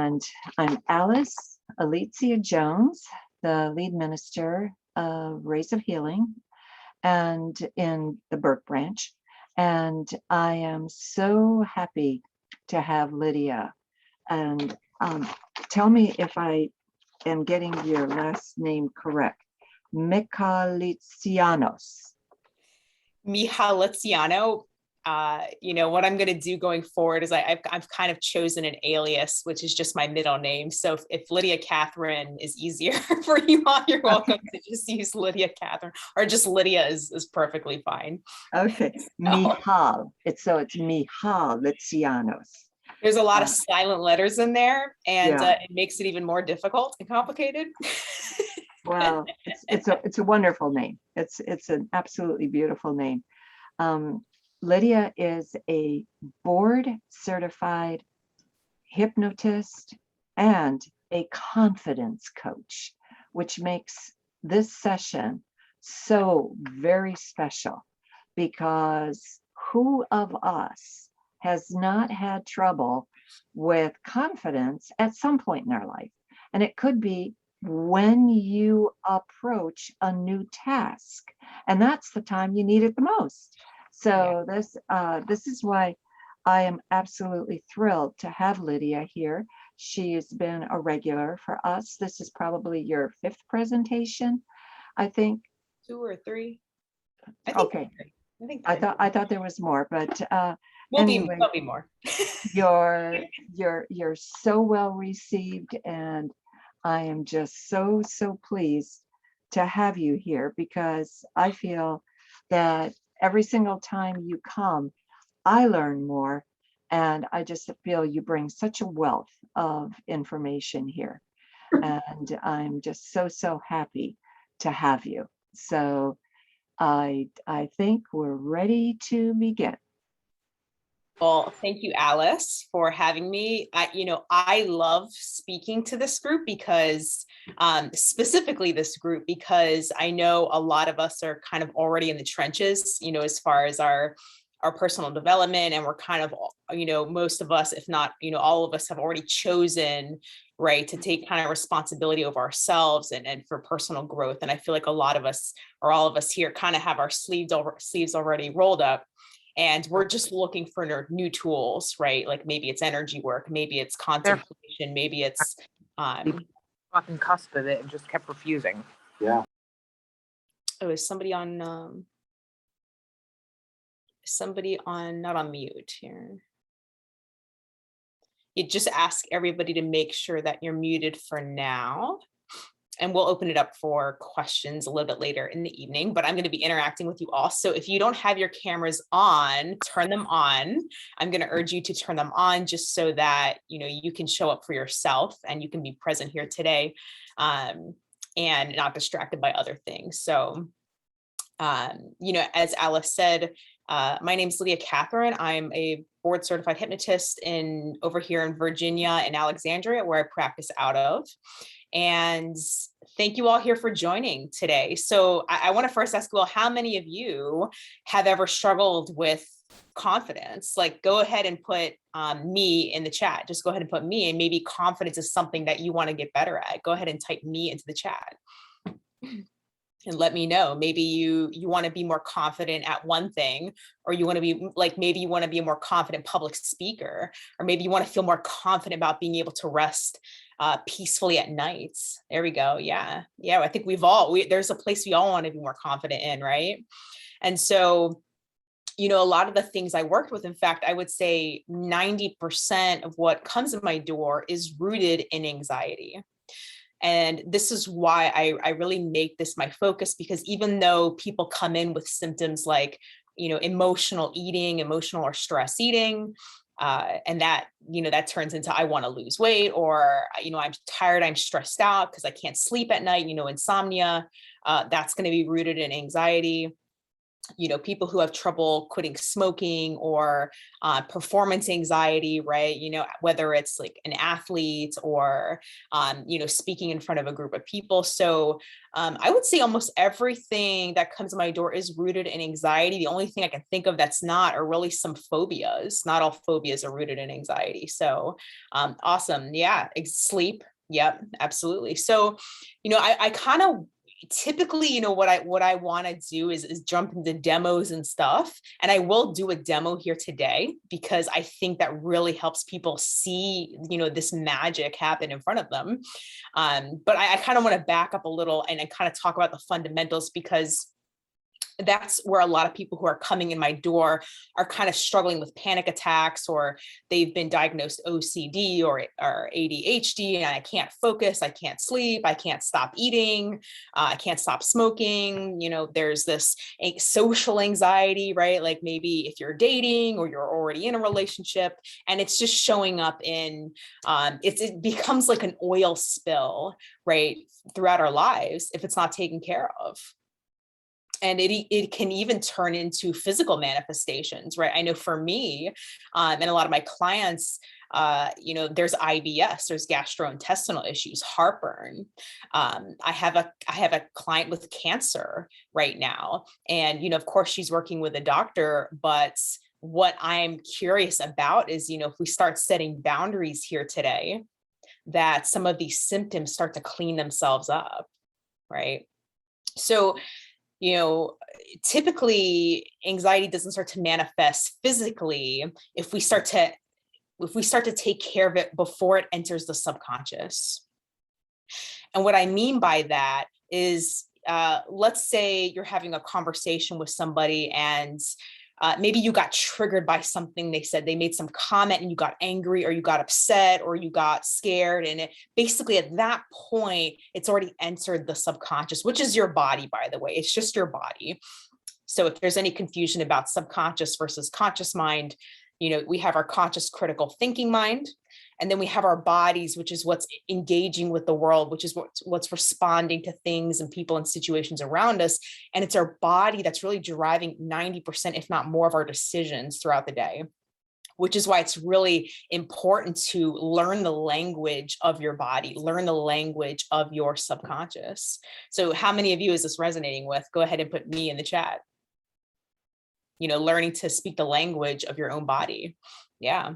And I'm Alice Alicia Jones, the lead minister of Rays of Healing and in the Burke branch. And I am so happy to have Lydia. And tell me if I am getting your last name correct. Michalitsianos. Michalitsiano. What I'm going to do going forward is I've kind of chosen an alias, which is just my middle name. So if Lydia Catherine is easier for you all, you're welcome to just use Lydia Catherine, or just Lydia is perfectly fine. Okay, Michal. It's Michalitsianos. There's a lot of silent letters in there, and Yeah. It makes it even more difficult and complicated. Well, it's a wonderful name. It's an absolutely beautiful name. Lydia is a board certified hypnotist and a confidence coach, which makes this session so very special, because who of us has not had trouble with confidence at some point in our life? And it could be when you approach a new task, and that's the time you need it the most. So this is why I am absolutely thrilled to have Lydia here. She has been a regular for us. This is probably your 5th presentation, I think. 2 or 3. Okay. I thought there was more, but anyway, there'll be more. you're so well received, and I am just so pleased to have you here, because I feel that every single time you come, I learn more, and I just feel you bring such a wealth of information here, and I'm just so happy to have you. So I think we're ready to begin. Well, thank you, Alice, for having me. I love speaking to this group because, specifically this group, because I know a lot of us are kind of already in the trenches, as far as our personal development, and we're kind of, most of us, if not, all of us have already chosen, right, to take kind of responsibility over ourselves and for personal growth. And I feel like a lot of us, or all of us here, kind of have our sleeves already rolled up. And we're just looking for new tools, right? Like maybe it's energy work, maybe it's contemplation, maybe it's fucking cusp of it and just kept refusing. Yeah. Oh, is somebody on not on mute here? You just ask everybody to make sure that you're muted for now. And we'll open it up for questions a little bit later in the evening, but I'm going to be interacting with you all. So if you don't have your cameras on, turn them on. I'm going to urge you to turn them on, just so that, you can show up for yourself and you can be present here today, and not distracted by other things. So, as Alice said, my name is Lydia Catherine. I'm a board certified hypnotist over here in Virginia in Alexandria, where I practice out of. And thank you all here for joining today. So I want to first ask, well, how many of you have ever struggled with confidence? Like, go ahead and put me in the chat. Just go ahead and put me, and maybe confidence is something that you want to get better at. Go ahead and type me into the chat. And let me know, maybe you want to be more confident at one thing, or you want to be like, maybe you want to be a more confident public speaker, or maybe you want to feel more confident about being able to rest peacefully at nights. There we go. Yeah. I think there's a place we all want to be more confident in, right? And so, a lot of the things I worked with, in fact, I would say 90% of what comes in my door is rooted in anxiety. And this is why I really make this my focus, because even though people come in with symptoms like, emotional eating, emotional or stress eating, and that, that turns into, I want to lose weight, or, I'm tired, I'm stressed out because I can't sleep at night, insomnia, that's going to be rooted in anxiety. people who have trouble quitting smoking or performance anxiety, right? Whether it's like an athlete or, speaking in front of a group of people. So I would say almost everything that comes to my door is rooted in anxiety. The only thing I can think of that's not are really some phobias. Not all phobias are rooted in anxiety. So awesome. Yeah. Sleep. Yep, absolutely. So, I kind of typically, what I want to do is jump into demos and stuff. And I will do a demo here today because I think that really helps people see, this magic happen in front of them. But I kind of want to back up a little and kind of talk about the fundamentals, because that's where a lot of people who are coming in my door are kind of struggling with panic attacks, or they've been diagnosed OCD or ADHD, and I can't focus, I can't sleep, I can't stop eating, I can't stop smoking. There's this social anxiety, right? Like maybe if you're dating or you're already in a relationship and it's just showing up in, it becomes like an oil spill, right, throughout our lives if it's not taken care of. And it can even turn into physical manifestations, right? I know for me, and a lot of my clients, there's IBS, there's gastrointestinal issues, heartburn. I have a client with cancer right now, and of course she's working with a doctor, but what I'm curious about is, if we start setting boundaries here today, that some of these symptoms start to clean themselves up, right? So typically anxiety doesn't start to manifest physically if we start to take care of it before it enters the subconscious. And what I mean by that is, let's say you're having a conversation with somebody and maybe you got triggered by something they said. They made some comment and you got angry or you got upset or you got scared. And basically at that point, it's already entered the subconscious, which is your body, by the way. It's just your body. So if there's any confusion about subconscious versus conscious mind, we have our conscious critical thinking mind. And then we have our bodies, which is what's engaging with the world, which is what's responding to things and people and situations around us. And it's our body that's really driving 90%, if not more, of our decisions throughout the day, which is why it's really important to learn the language of your body, learn the language of your subconscious. So how many of you is this resonating with? Go ahead and put me in the chat. Learning to speak the language of your own body. Yeah.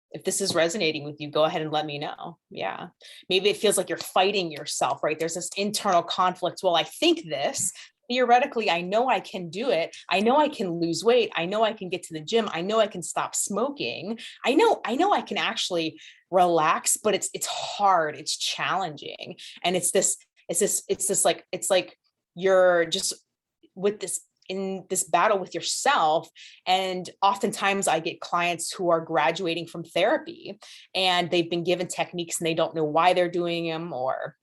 If this is resonating with you, go ahead and let me know. Yeah. Maybe it feels like you're fighting yourself, right? There's this internal conflict. Well, I think this, theoretically, I know I can do it. I know I can lose weight. I know I can get to the gym. I know I can stop smoking. I know I can actually relax, but it's hard. It's challenging. And it's like you're just with this in this battle with yourself. And oftentimes I get clients who are graduating from therapy and they've been given techniques and they don't know why they're doing them, or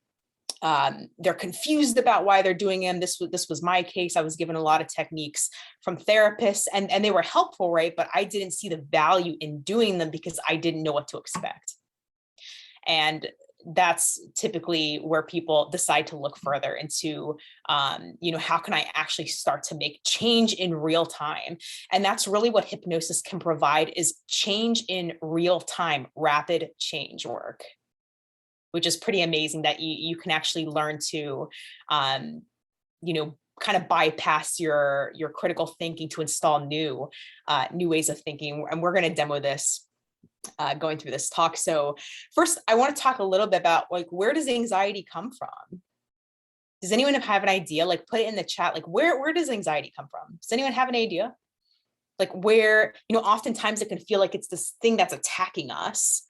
they're confused about why they're doing them. This was my case. I was given a lot of techniques from therapists and they were helpful, right? But I didn't see the value in doing them because I didn't know what to expect. And that's typically where people decide to look further into, how can I actually start to make change in real time? And that's really what hypnosis can provide, is change in real time, rapid change work, which is pretty amazing that you can actually learn to, kind of bypass your critical thinking to install new ways of thinking. And we're going to demo this going through this talk. So first, I want to talk a little bit about, like, where does anxiety come from? Does anyone have an idea? Like, put it in the chat. Like, where does anxiety come from? Does anyone have an idea? Like, where, oftentimes it can feel like it's this thing that's attacking us,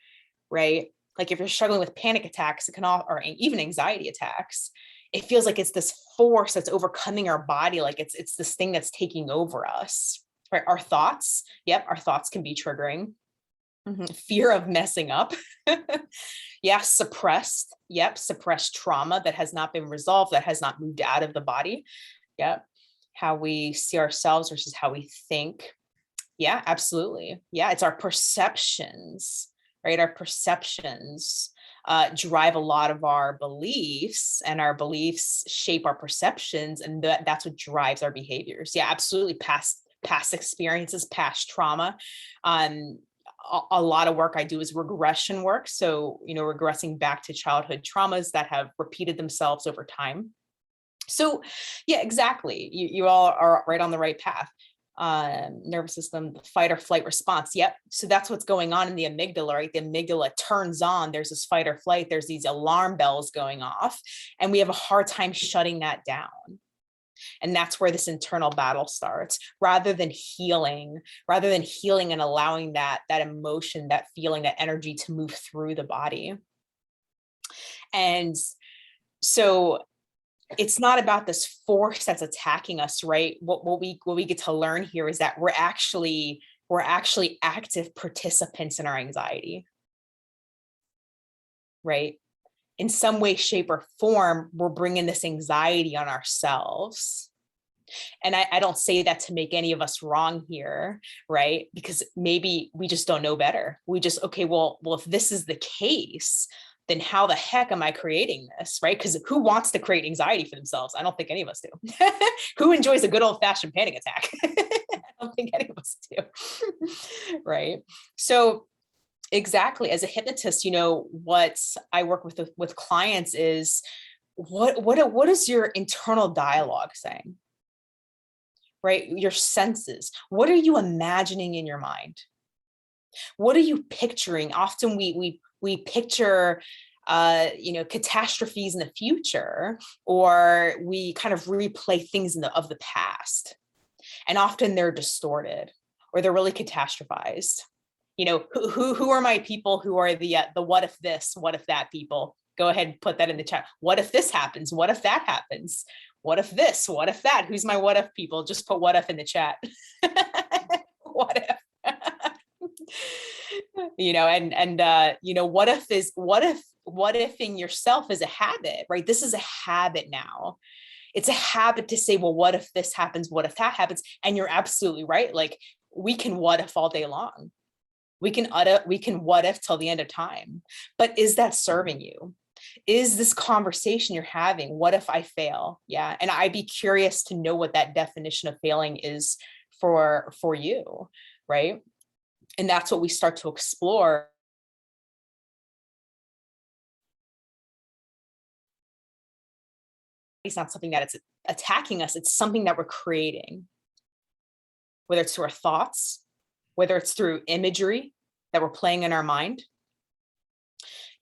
right? Like if you're struggling with panic attacks, it can or even anxiety attacks, it feels like it's this force that's overcoming our body. Like it's this thing that's taking over us, right? Our thoughts. Yep. Our thoughts can be triggering. Fear of messing up. Yeah. Suppressed. Yep. Suppressed trauma that has not been resolved, that has not moved out of the body. Yep. How we see ourselves versus how we think. Yeah, absolutely. Yeah. It's our perceptions, right? Our perceptions drive a lot of our beliefs, and our beliefs shape our perceptions, and that's what drives our behaviors. Yeah, absolutely. Past experiences, past trauma. A lot of work I do is regression work. So, regressing back to childhood traumas that have repeated themselves over time. So yeah, exactly. You all are right on the right path. Nervous system, fight or flight response. Yep. So that's what's going on in the amygdala, right? The amygdala turns on, there's this fight or flight, there's these alarm bells going off, and we have a hard time shutting that down. And that's where this internal battle starts, rather than healing and allowing that emotion, that feeling, that energy to move through the body. And so it's not about this force that's attacking us, right? What we get to learn here is that we're actually active participants in our anxiety, right? In some way, shape, or form, we're bringing this anxiety on ourselves. And I don't say that to make any of us wrong here, right? Because maybe we just don't know better. We just, okay, well, if this is the case, then how the heck am I creating this, right? Because who wants to create anxiety for themselves? I don't think any of us do. Who enjoys a good old-fashioned panic attack? I don't think any of us do, right? So exactly, as a hypnotist, what I work with clients is, what is your internal dialogue saying, right? Your senses. What are you imagining in your mind? What are you picturing? Often we picture catastrophes in the future, or we kind of replay things of the past, and often they're distorted, or they're really catastrophized. Who are my people who are the what if this, what if that people? Go ahead and put that in the chat. What if this happens? What if that happens? What if this? What if that? Who's my what if people? Just put what if in the chat. What if? What ifing yourself is a habit, right? This is a habit now. It's a habit to say, well, what if this happens? What if that happens? And you're absolutely right. Like, we can what if all day long. We can what if till the end of time. But is that serving you? Is this conversation you're having, what if I fail? Yeah. And I'd be curious to know what that definition of failing is for you, right? And that's what we start to explore. It's not something that it's attacking us. It's something that we're creating, whether it's through our thoughts, whether it's through imagery that we're playing in our mind.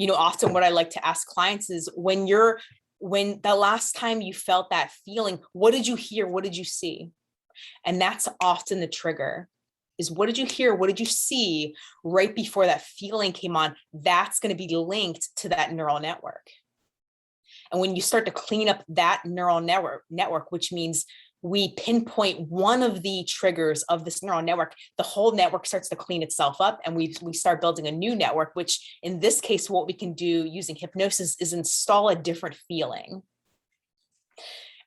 Often what I like to ask clients is, when the last time you felt that feeling, what did you hear? What did you see? And that's often the trigger, is what did you hear? What did you see right before that feeling came on? That's going to be linked to that neural network. And when you start to clean up that neural network, which means we pinpoint one of the triggers of this neural network, the whole network starts to clean itself up, and we start building a new network, which in this case, what we can do using hypnosis is install a different feeling.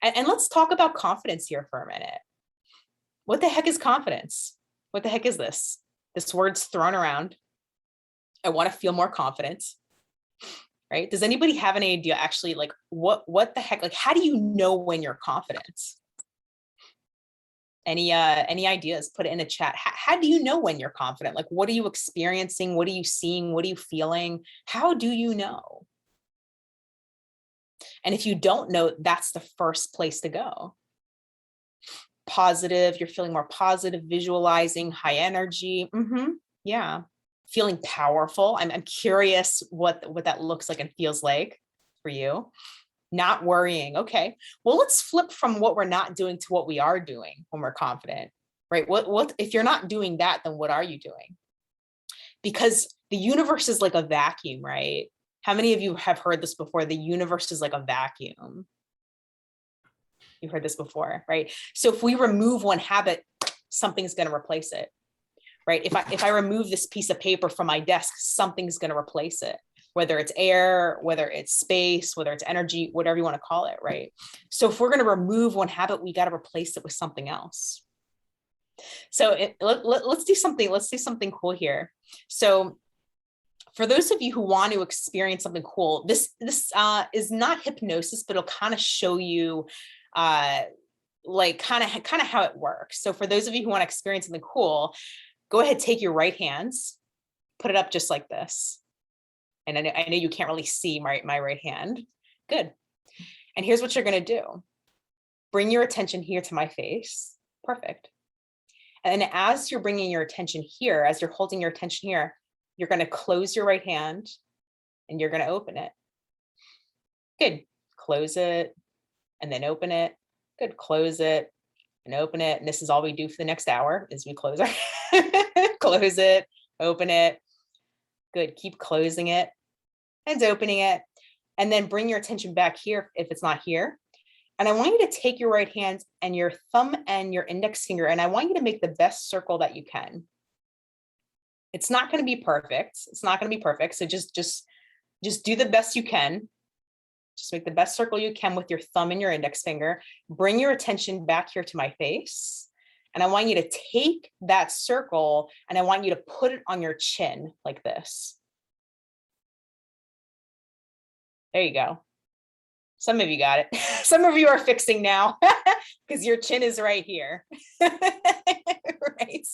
And let's talk about confidence here for a minute. What the heck is confidence? What the heck is this? This word's thrown around. I want to feel more confident, right? Does anybody have any idea actually, like, what the heck, like, how do you know when you're confident? Any ideas? Put it in the chat. How do you know when you're confident? Like, what are you experiencing? What are you seeing? What are you feeling? How do you know? And if you don't know, that's the first place to go. Positive, you're feeling more positive, visualizing, high energy. Yeah. Feeling powerful. I'm curious what that looks like and feels like for you. Not worrying. Okay. Well, let's flip from what we're not doing to what we are doing when we're confident, right? What if you're not doing that, then what are you doing? Because the universe is like a vacuum, right? How many of you have heard this before? The universe is like a vacuum. You've heard this before, right? So if we remove one habit, something's going to replace it, right? If I remove this piece of paper from my desk, something's going to replace it. Whether it's air, whether it's space, whether it's energy, whatever you want to call it, right? So if we're going to remove one habit, we got to replace it with something else. So let's do something cool here. So for those of you who want to experience something cool, this is not hypnosis, but it'll kind of show you like kind of how it works. So for those of you who want to experience something cool, go ahead, take your right hands, put it up just like this. And I know you can't really see my right hand. Good. And here's what you're going to do. Bring your attention here to my face. Perfect. And as you're bringing your attention here, as you're holding your attention here, you're going to close your right hand and you're going to open it. Good. Close it and then open it. Good. Close it and open it. And this is all we do for the next hour is we close our close it, open it. Good. Keep closing it and opening it. And then bring your attention back here if it's not here. And I want you to take your right hand and your thumb and your index finger, and I want you to make the best circle that you can. It's not going to be perfect. It's not going to be perfect. So just do the best you can. Just make the best circle you can with your thumb and your index finger. Bring your attention back here to my face. And I want you to take that circle and I want you to put it on your chin like this. There you go. Some of you got it. Some of you are fixing now because your chin is right here. Right?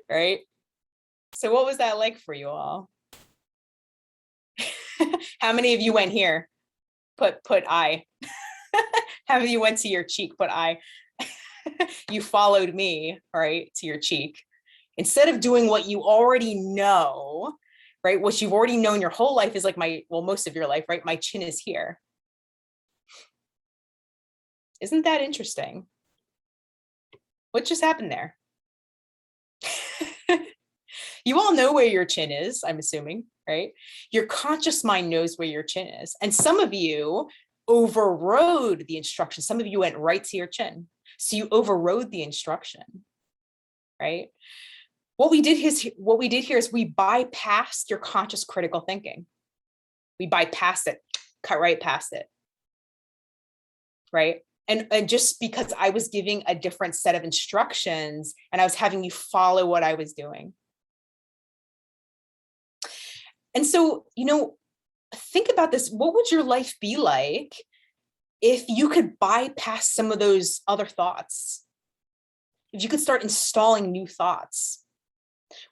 Right? So what was that like for you all? How many of you went here? Put eye. How many of you went to your cheek? Put eye. You followed me, right, to your cheek. Instead of doing what you already know, right? What you've already known your whole life is like most of your life, right? My chin is here. Isn't that interesting? What just happened there? You all know where your chin is, I'm assuming, right? Your conscious mind knows where your chin is. And some of you overrode the instruction. Some of you went right to your chin. So you overrode the instruction, right? What we did here is we bypassed your conscious critical thinking. We bypassed it, cut right past it, right? And just because I was giving a different set of instructions and I was having you follow what I was doing. And so, think about this. What would your life be like if you could bypass some of those other thoughts? If you could start installing new thoughts,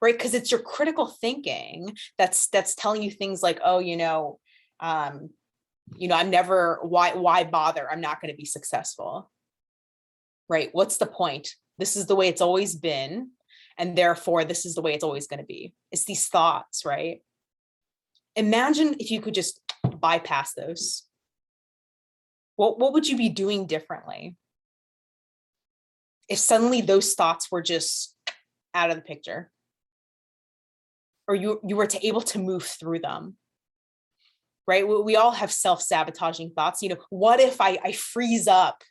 right? Because it's your critical thinking that's telling you things like, oh, I'm never, why bother? I'm not going to be successful, right? What's the point? This is the way it's always been. And therefore, this is the way it's always going to be. It's these thoughts, right? Imagine if you could just bypass those. What would you be doing differently if suddenly those thoughts were just out of the picture? Or you were able to move through them, right? We all have self-sabotaging thoughts. What if I freeze up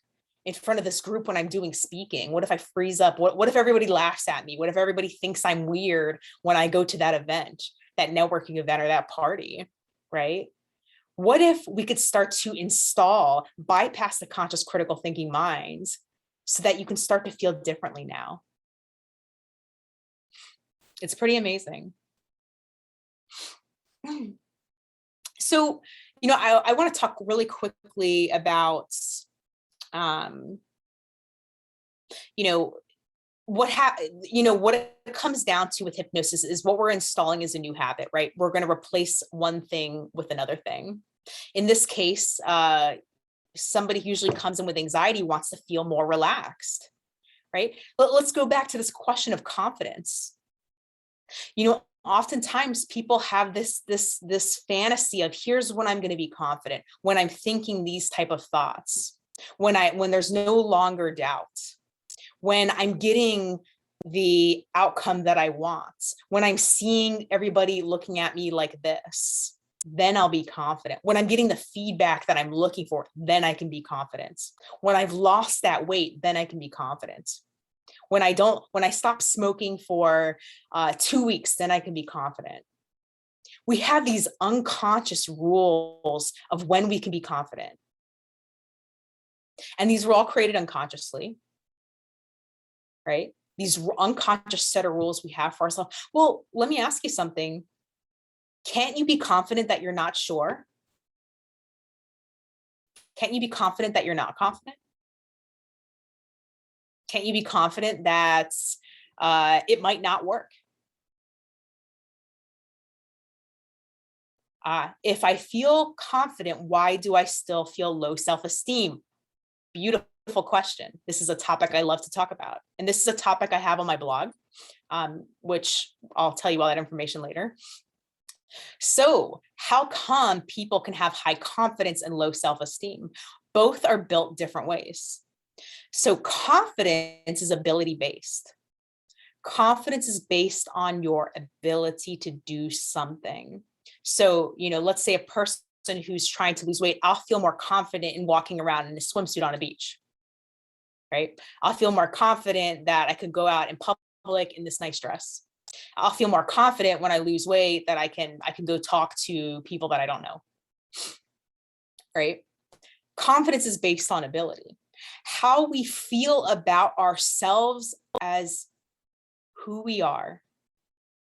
in front of this group when I'm doing speaking? What if I freeze up? What if everybody laughs at me? What if everybody thinks I'm weird when I go to that event, that networking event or that party, right? What if we could start to bypass the conscious critical thinking minds so that you can start to feel differently now? It's pretty amazing. So, I want to talk really quickly about, what it comes down to with hypnosis is what we're installing is a new habit, right? We're going to replace one thing with another thing. In this case, somebody who usually comes in with anxiety wants to feel more relaxed, right? But let's go back to this question of confidence. Oftentimes people have this fantasy of here's when I'm going to be confident, when I'm thinking these type of thoughts, when there's no longer doubt, when I'm getting the outcome that I want, when I'm seeing everybody looking at me like this, then I'll be confident. When I'm getting the feedback that I'm looking for, then I can be confident. When I've lost that weight, then I can be confident. When I stop smoking for 2 weeks, then I can be confident. We have these unconscious rules of when we can be confident. And these were all created unconsciously, right? these unconscious set of rules we have for ourselves. Well, let me ask you something. Can't you be confident that you're not sure? Can't you be confident that you're not confident? Can't you be confident that it might not work? If I feel confident, why do I still feel low self-esteem? Beautiful question. This is a topic I love to talk about. And this is a topic I have on my blog, which I'll tell you all that information later. So how come people can have high confidence and low self-esteem? Both are built different ways. So confidence is ability-based. Confidence is based on your ability to do something. So, let's say a person who's trying to lose weight, I'll feel more confident in walking around in a swimsuit on a beach, right? I'll feel more confident that I could go out in public in this nice dress. I'll feel more confident when I lose weight that I can go talk to people that I don't know, right? Confidence is based on ability. How we feel about ourselves as who we are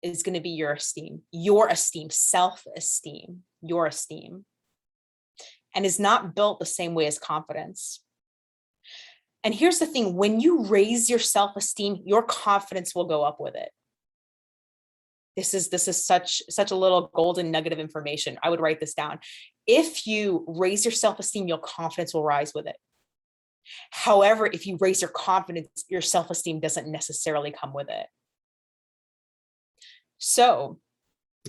is going to be your esteem, self-esteem, your esteem, and is not built the same way as confidence. And here's the thing, when you raise your self-esteem, your confidence will go up with it. This is such a little golden nugget of information. I would write this down. If you raise your self-esteem, your confidence will rise with it. However, if you raise your confidence, your self-esteem doesn't necessarily come with it. So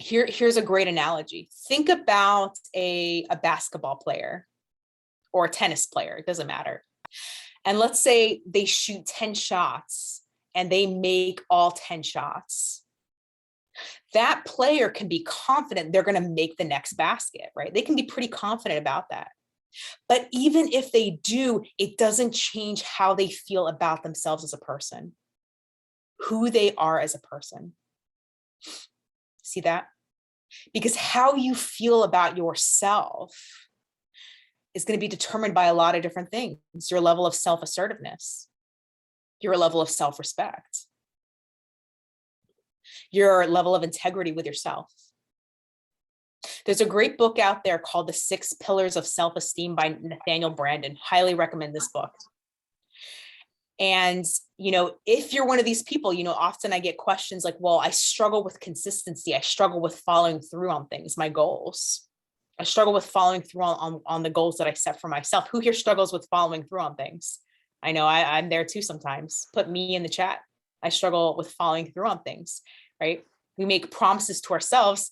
here's a great analogy. Think about a basketball player or a tennis player, it doesn't matter. And let's say they shoot 10 shots and they make all 10 shots. That player can be confident they're going to make the next basket, right? They can be pretty confident about that. But even if they do, it doesn't change how they feel about themselves as a person, who they are as a person. See that? Because how you feel about yourself is going to be determined by a lot of different things. Your level of self-assertiveness, your level of self-respect, your level of integrity with yourself. There's a great book out there called The 6 Pillars of Self-Esteem by Nathaniel Branden. Highly recommend this book. And, if you're one of these people, often I get questions like, well, I struggle with consistency. I struggle with following through on things, my goals. I struggle with following through on the goals that I set for myself. Who here struggles with following through on things? I know I'm there too sometimes. Put me in the chat. I struggle with following through on things, right? We make promises to ourselves.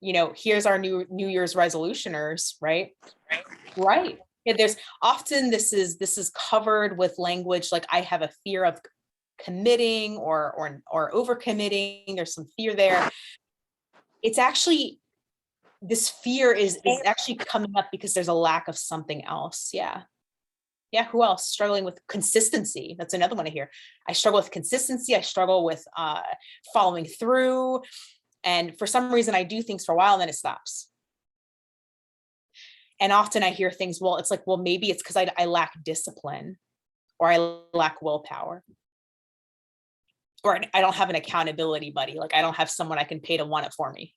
Here's our New Year's resolutioners, right? Right. Yeah, there's often this is covered with language like I have a fear of committing or overcommitting. There's some fear there. It's actually, this fear is actually coming up because there's a lack of something else. Yeah. Who else? Struggling with consistency. That's another one I hear. I struggle with consistency. I struggle with following through. And for some reason I do things for a while and then it stops. And often I hear things, well, it's like, well, maybe it's because I lack discipline or I lack willpower. Or I don't have an accountability buddy. Like I don't have someone I can pay to want it for me.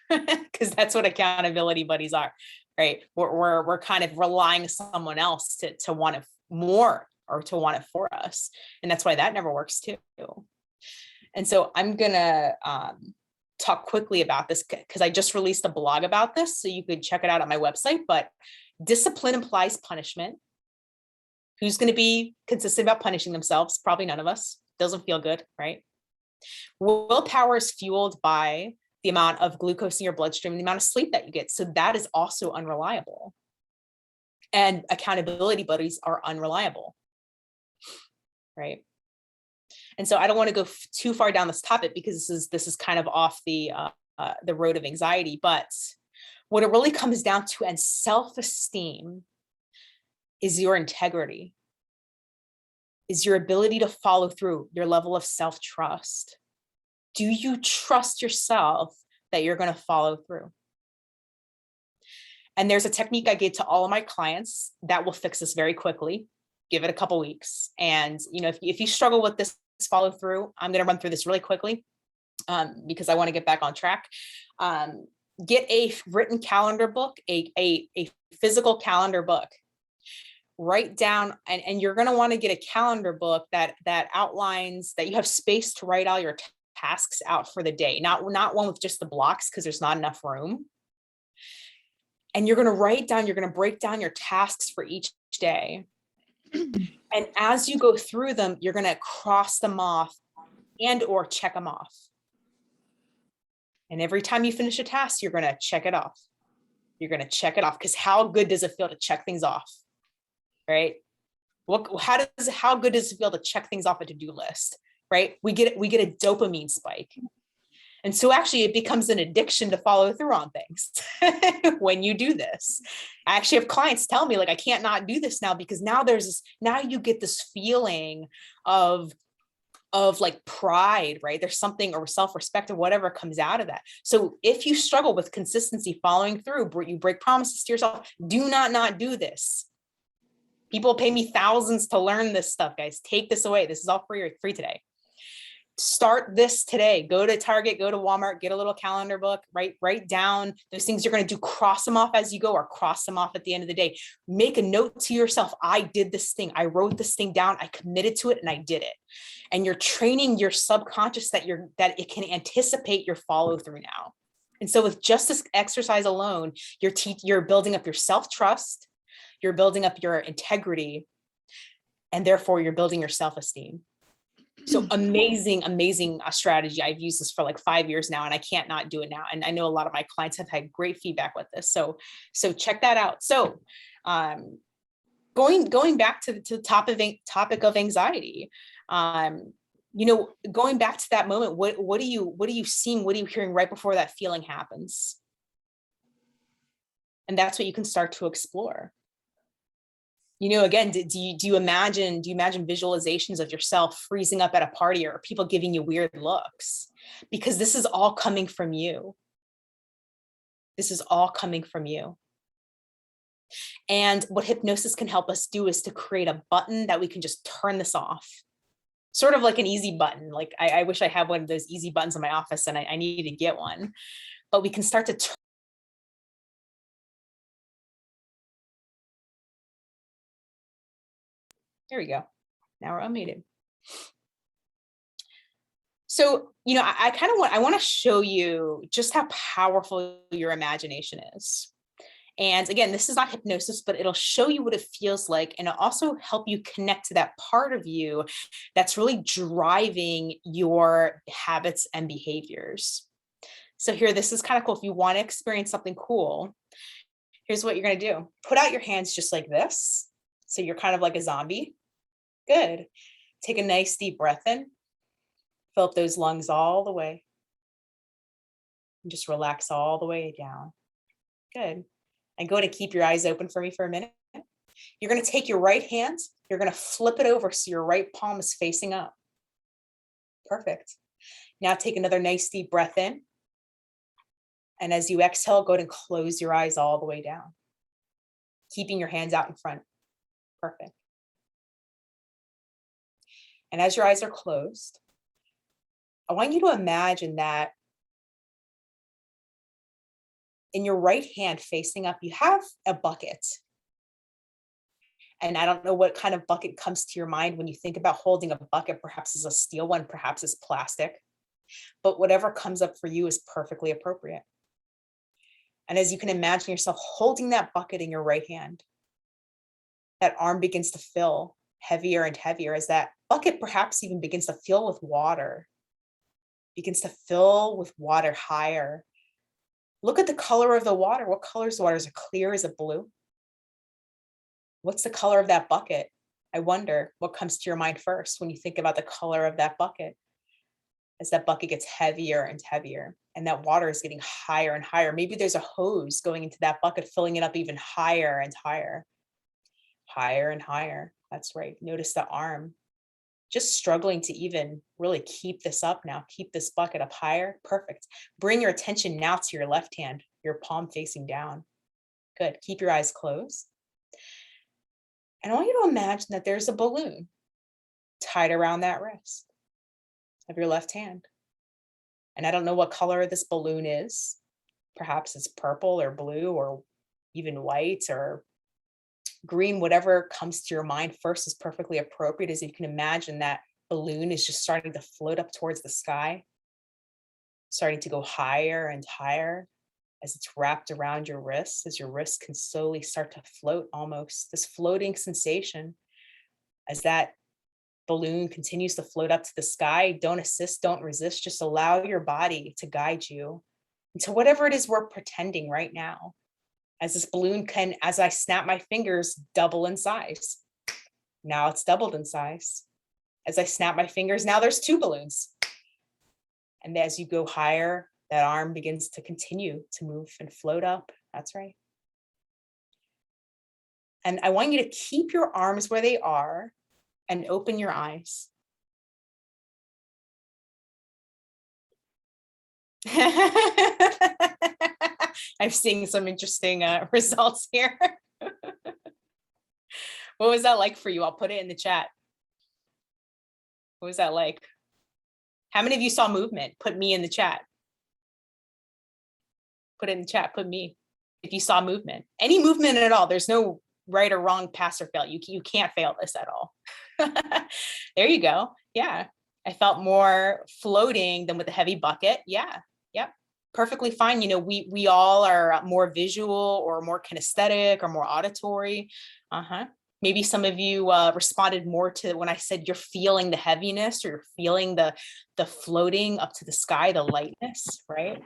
Because that's what accountability buddies are, right? We're kind of relying on someone else to want it more or to want it for us. And that's why that never works too. And so I'm gonna talk quickly about this because I just released a blog about this, so you could check it out on my website. But discipline implies punishment. Who's going to be consistent about punishing themselves? Probably none of us. Doesn't feel good, right? Willpower is fueled by the amount of glucose in your bloodstream and the amount of sleep that you get. So that is also unreliable. And accountability buddies are unreliable, right? And so I don't want to go too far down this topic because this is kind of off the road of anxiety. But what it really comes down to, and self-esteem, is your integrity, is your ability to follow through, your level of self-trust. Do you trust yourself that you're going to follow through? And there's a technique I give to all of my clients that will fix this very quickly. Give it a couple weeks. And if you struggle with this follow through. I'm going to run through this really quickly because I want to get back on track. Get a written calendar book, a physical calendar book. Write down, and you're going to want to get a calendar book that outlines, that you have space to write all your tasks out for the day, not one with just the blocks, because there's not enough room. And you're going to write down, you're going to break down your tasks for each day. And as you go through them, you're going to cross them off and or check them off. And every time you finish a task, you're going to check it off. You're going to check it off, because how good does it feel to check things off? Right? How good does it feel to check things off a to-do list? Right? We get a dopamine spike. And so actually it becomes an addiction to follow through on things when you do this. I actually have clients tell me, like, I can't not do this now, because now now you get this feeling of like pride, right? There's something, or self-respect, or whatever comes out of that. So if you struggle with consistency following through, you break promises to yourself, do not do this. People pay me thousands to learn this stuff, guys. Take this away. This is all free today. Start this today. Go to Target, go to Walmart, get a little calendar book, write down those things you're going to do, cross them off as you go, or cross them off at the end of the day. Make a note to yourself. I did this thing. I wrote this thing down. I committed to it and I did it. And you're training your subconscious that it can anticipate your follow through now. And so with just this exercise alone, you're building up your self-trust, you're building up your integrity, and therefore you're building your self-esteem. So amazing strategy. I've used this for like 5 years now, and I can't not do it now. And I know a lot of my clients have had great feedback with this. So check that out. So going back to the topic of anxiety, going back to that moment, what are you seeing? What are you hearing right before that feeling happens? And that's what you can start to explore. Again, do you imagine visualizations of yourself freezing up at a party, or people giving you weird looks? Because this is all coming from you. This is all coming from you. And what hypnosis can help us do is to create a button that we can just turn this off. Sort of like an easy button. Like I wish I had one of those easy buttons in my office, and I need to get one. But we can start to turn. There we go. Now we're unmuted. So, I want to show you just how powerful your imagination is. And again, this is not hypnosis, but it'll show you what it feels like. And it'll also help you connect to that part of you that's really driving your habits and behaviors. So here, this is kind of cool. If you want to experience something cool, here's what you're going to do. Put out your hands just like this. So you're kind of like a zombie. Good. Take a nice deep breath in. Fill up those lungs all the way. And just relax all the way down. Good. And go ahead and keep your eyes open for me for a minute. You're going to take your right hand. You're going to flip it over so your right palm is facing up. Perfect. Now take another nice deep breath in. And as you exhale, go ahead and close your eyes all the way down. Keeping your hands out in front. Perfect. And as your eyes are closed, I want you to imagine that in your right hand facing up, you have a bucket. And I don't know what kind of bucket comes to your mind when you think about holding a bucket. Perhaps it's a steel one, perhaps it's plastic. But whatever comes up for you is perfectly appropriate. And as you can imagine yourself holding that bucket in your right hand, that arm begins to fill heavier and heavier as that bucket perhaps even begins to fill with water, higher. Look at the color of the water. What color is the water? Is it clear? Is it blue? What's the color of that bucket? I wonder what comes to your mind first when you think about the color of that bucket. As that bucket gets heavier and heavier and that water is getting higher and higher. Maybe there's a hose going into that bucket, filling it up even higher and higher. Higher and higher. That's right. Notice the arm just struggling to even really keep this up now. Keep this bucket up higher. Perfect. Bring your attention now to your left hand, your palm facing down. Good. Keep your eyes closed. And I want you to imagine that there's a balloon tied around that wrist. of your left hand. And I don't know what color this balloon is. Perhaps it's purple or blue or even white or green. Whatever comes to your mind first is perfectly appropriate, as you can imagine that balloon is just starting to float up towards the sky, starting to go higher and higher as it's wrapped around your wrists, as your wrists can slowly start to float, almost this floating sensation as that balloon continues to float up to the sky. Don't assist, don't resist, just allow your body to guide you into whatever it is we're pretending right now. As this balloon can, as I snap my fingers, double in size. Now it's doubled in size. As I snap my fingers, now there's 2 balloons. And as you go higher, that arm begins to continue to move and float up. That's right. And I want you to keep your arms where they are and open your eyes. I'm seeing some interesting results here. What was that like for you? I'll put it in the chat. What was that like? How many of you saw movement? Put me in the chat. Put it in the chat, put me. If you saw movement, any movement at all, there's no right or wrong, pass or fail. You can't fail this at all. There you go. Yeah. I felt more floating than with a heavy bucket. Yeah. Yep. Perfectly fine. You know, we all are more visual or more kinesthetic or more auditory. Maybe some of you responded more to when I said you're feeling the heaviness or you're feeling the floating up to the sky, the lightness, right?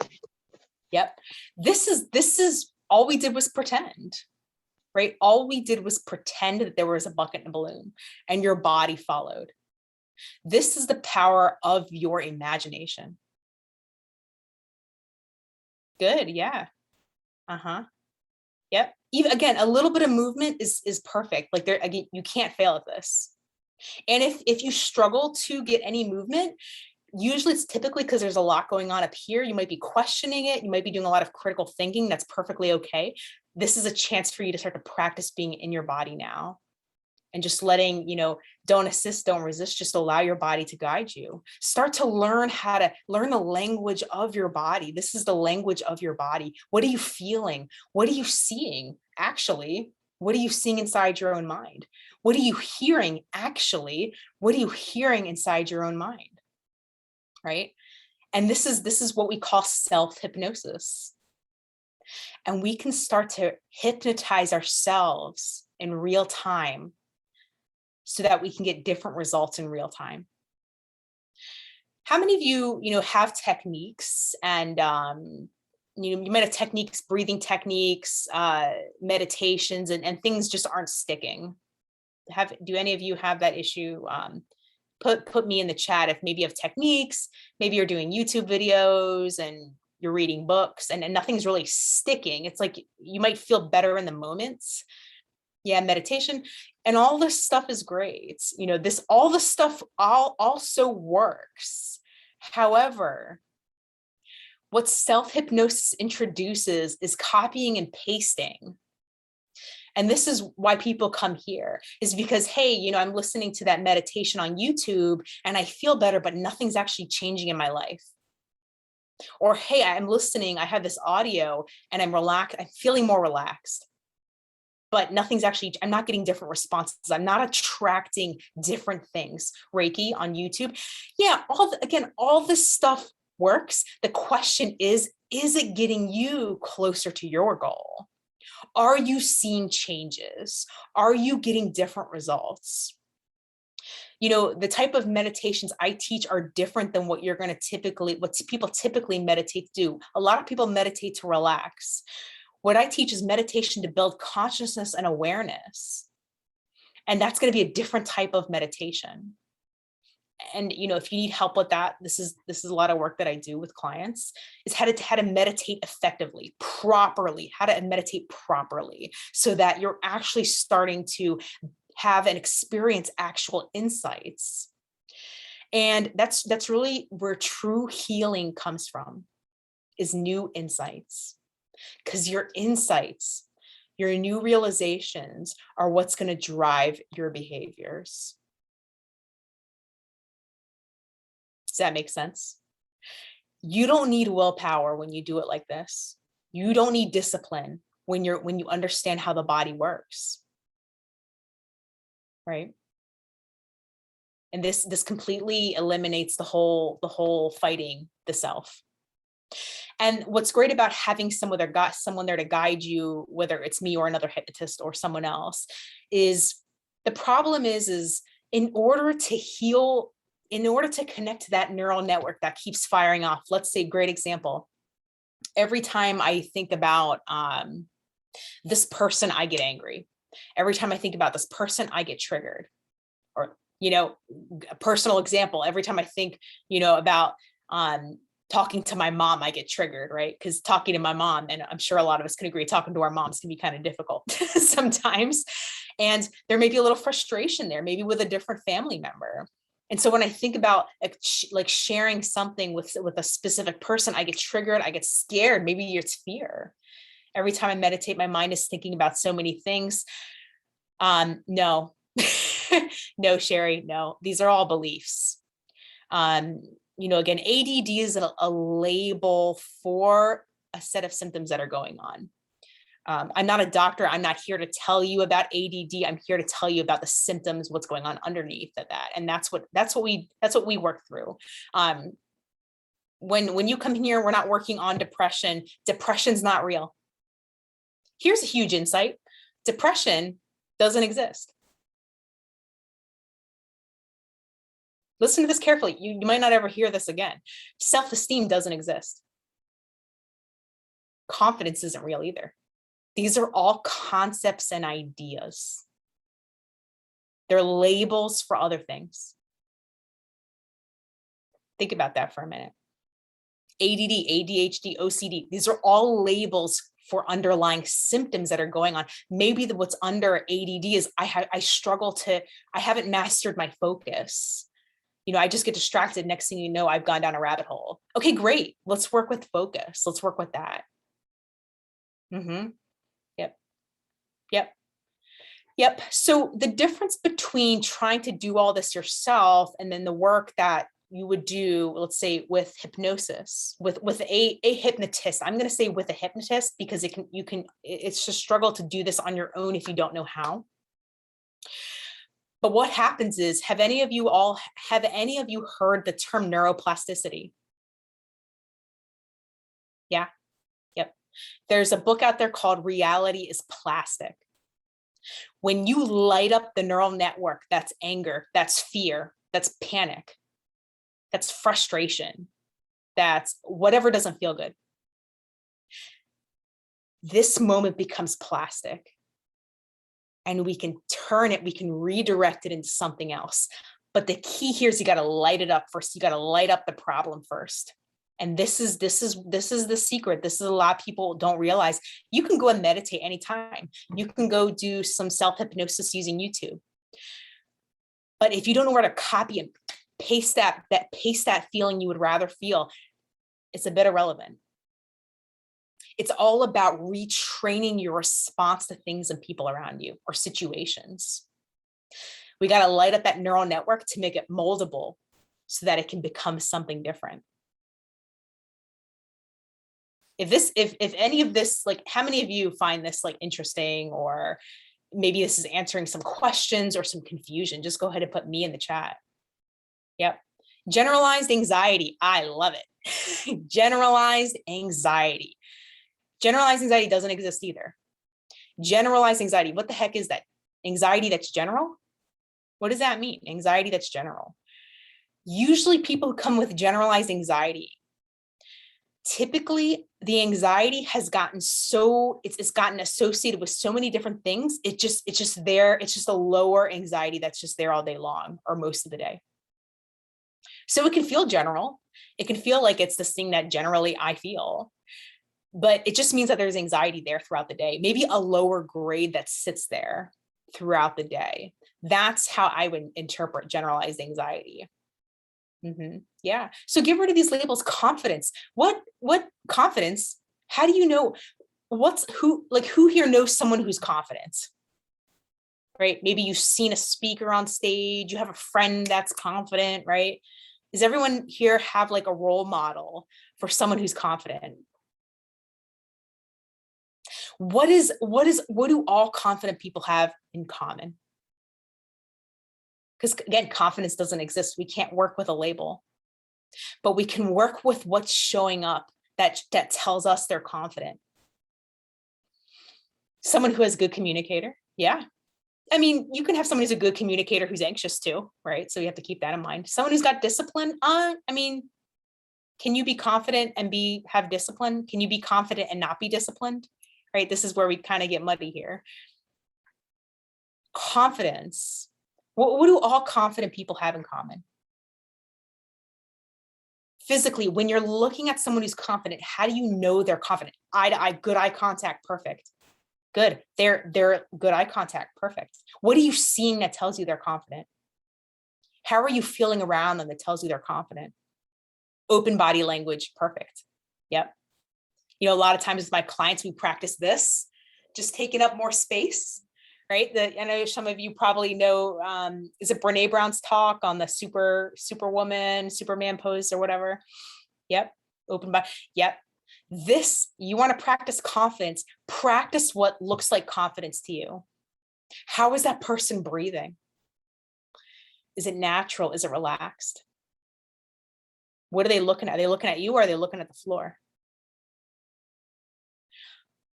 Yep. This is all we did was pretend, right? All we did was pretend that there was a bucket and a balloon and your body followed. This is the power of your imagination. Good. Yeah. Yep. Even again, a little bit of movement is perfect. Like there, again, you can't fail at this. And if you struggle to get any movement, usually it's typically because there's a lot going on up here. You might be questioning it. You might be doing a lot of critical thinking. That's perfectly okay. This is a chance for you to start to practice being in your body now and just letting, don't assist, don't resist, just allow your body to guide you. Start to learn how to learn the language of your body. This is the language of your body. What are you feeling? What are you seeing? Actually, what are you seeing inside your own mind? What are you hearing? Actually, what are you hearing inside your own mind? Right? And this is what we call self-hypnosis. And we can start to hypnotize ourselves in real time so that we can get different results in real time. How many of you, have techniques and, you might have techniques, breathing techniques, meditations, and things just aren't sticking? Do any of you have that issue? Put me in the chat if maybe you have techniques, maybe you're doing YouTube videos and you're reading books and nothing's really sticking. It's like you might feel better in the moments. Yeah, meditation and all this stuff is great. All this stuff also works. However, what self-hypnosis introduces is copying and pasting. And this is why people come here, is because, hey, I'm listening to that meditation on YouTube and I feel better, but nothing's actually changing in my life. Or, hey, I'm listening, I have this audio and I'm feeling more relaxed, but I'm not getting different responses. I'm not attracting different things. Reiki on YouTube. Yeah, all this stuff works. The question is it getting you closer to your goal? Are you seeing changes? Are you getting different results? The type of meditations I teach are different than what people typically meditate to do. A lot of people meditate to relax. What I teach is meditation to build consciousness and awareness. And that's going to be a different type of meditation. And, if you need help with that, this is a lot of work that I do with clients, is how to meditate effectively, properly, how to meditate properly so that you're actually starting to have and experience actual insights. And that's really where true healing comes from, is new insights. Because your insights, your new realizations are what's going to drive your behaviors. Does that make sense? You don't need willpower when you do it like this. You don't need discipline when you understand how the body works. Right? And this completely eliminates the whole fighting the self. And what's great about having someone there to guide you, whether it's me or another hypnotist or someone else, is the problem is in order to heal, in order to connect to that neural network that keeps firing off. Let's say, great example. Every time I think about this person, I get angry. Every time I think about this person, I get triggered. Or, a personal example, every time I think, about talking to my mom, I get triggered, right? Because talking to my mom, and I'm sure a lot of us can agree, talking to our moms can be kind of difficult sometimes. And there may be a little frustration there, maybe with a different family member. And so when I think about like sharing something with a specific person, I get triggered, I get scared, maybe it's fear. Every time I meditate, my mind is thinking about so many things. No, no, Sherry, no, these are all beliefs. Again, ADD is a label for a set of symptoms that are going on. I'm not a doctor. I'm not here to tell you about ADD. I'm here to tell you about the symptoms, what's going on underneath of that. And that's what we work through. When you come here, we're not working on depression. Depression's not real. Here's a huge insight. Depression doesn't exist. Listen to this carefully. You might not ever hear this again. Self-esteem doesn't exist. Confidence isn't real either. These are all concepts and ideas. They're labels for other things. Think about that for a minute. ADD, ADHD, OCD, these are all labels for underlying symptoms that are going on. Maybe what's under ADD is I haven't mastered my focus. I just get distracted. Next thing you know, I've gone down a rabbit hole. Okay, great. Let's work with focus. Let's work with that. Yep. So the difference between trying to do all this yourself and then the work that you would do, let's say with hypnosis, with a hypnotist, I'm going to say with a hypnotist, because it's a struggle to do this on your own if you don't know how. But what happens is, have any of you heard the term neuroplasticity? Yeah. Yep. There's a book out there called Reality is Plastic. When you light up the neural network, that's anger, that's fear, that's panic, that's frustration, that's whatever doesn't feel good. This moment becomes plastic. And we can turn it, we can redirect it into something else. But the key here is you got to light it up first. You got to light up the problem first. And this is the secret. This is a lot of people don't realize. You can go and meditate anytime. You can go do some self-hypnosis using YouTube. But if you don't know where to copy and paste that feeling you would rather feel, it's a bit irrelevant. It's all about retraining your response to things and people around you or situations. We got to light up that neural network to make it moldable so that it can become something different. If any of this, like, how many of you find this like interesting, or maybe this is answering some questions or some confusion, just go ahead and put me in the chat. Yep. Generalized anxiety. I love it. Generalized anxiety. Generalized anxiety doesn't exist either. Generalized anxiety. What the heck is that? Anxiety that's general? What does that mean? Anxiety that's general. Usually people who come with generalized anxiety, typically the anxiety has gotten it's gotten associated with so many different things. It's just there. It's just a lower anxiety that's just there all day long or most of the day. So it can feel general. It can feel like it's this thing that generally I feel. But it just means that there's anxiety there throughout the day, maybe a lower grade that sits there throughout the day. That's how I would interpret generalized anxiety. Yeah. So get rid of these labels. Confidence. What confidence? How do you know who here knows someone who's confident? Right? Maybe you've seen a speaker on stage, you have a friend that's confident, right? Does everyone here have like a role model for someone who's confident? What do all confident people have in common? Because again, confidence doesn't exist. We can't work with a label, but we can work with what's showing up that tells us they're confident. Someone who has a good communicator. Yeah. I mean, you can have someone who's a good communicator who's anxious too, right? So you have to keep that in mind. Someone who's got discipline. I mean, can you be confident and have discipline? Can you be confident and not be disciplined? Right? This is where we kind of get muddy here. Confidence. What do all confident people have in common? Physically, when you're looking at someone who's confident, how do you know they're confident? Eye to eye, good eye contact, perfect. Good. They're good eye contact, perfect. What are you seeing that tells you they're confident? How are you feeling around them that tells you they're confident? Open body language, perfect. Yep. You know, a lot of times with my clients, we practice this, just taking up more space, right? I know some of you probably know, is it Brene Brown's talk on the Superman pose or whatever? Yep. Open body. Yep. This, you want to practice confidence, practice what looks like confidence to you. How is that person breathing? Is it natural? Is it relaxed? What are they looking at? Are they looking at you or are they looking at the floor?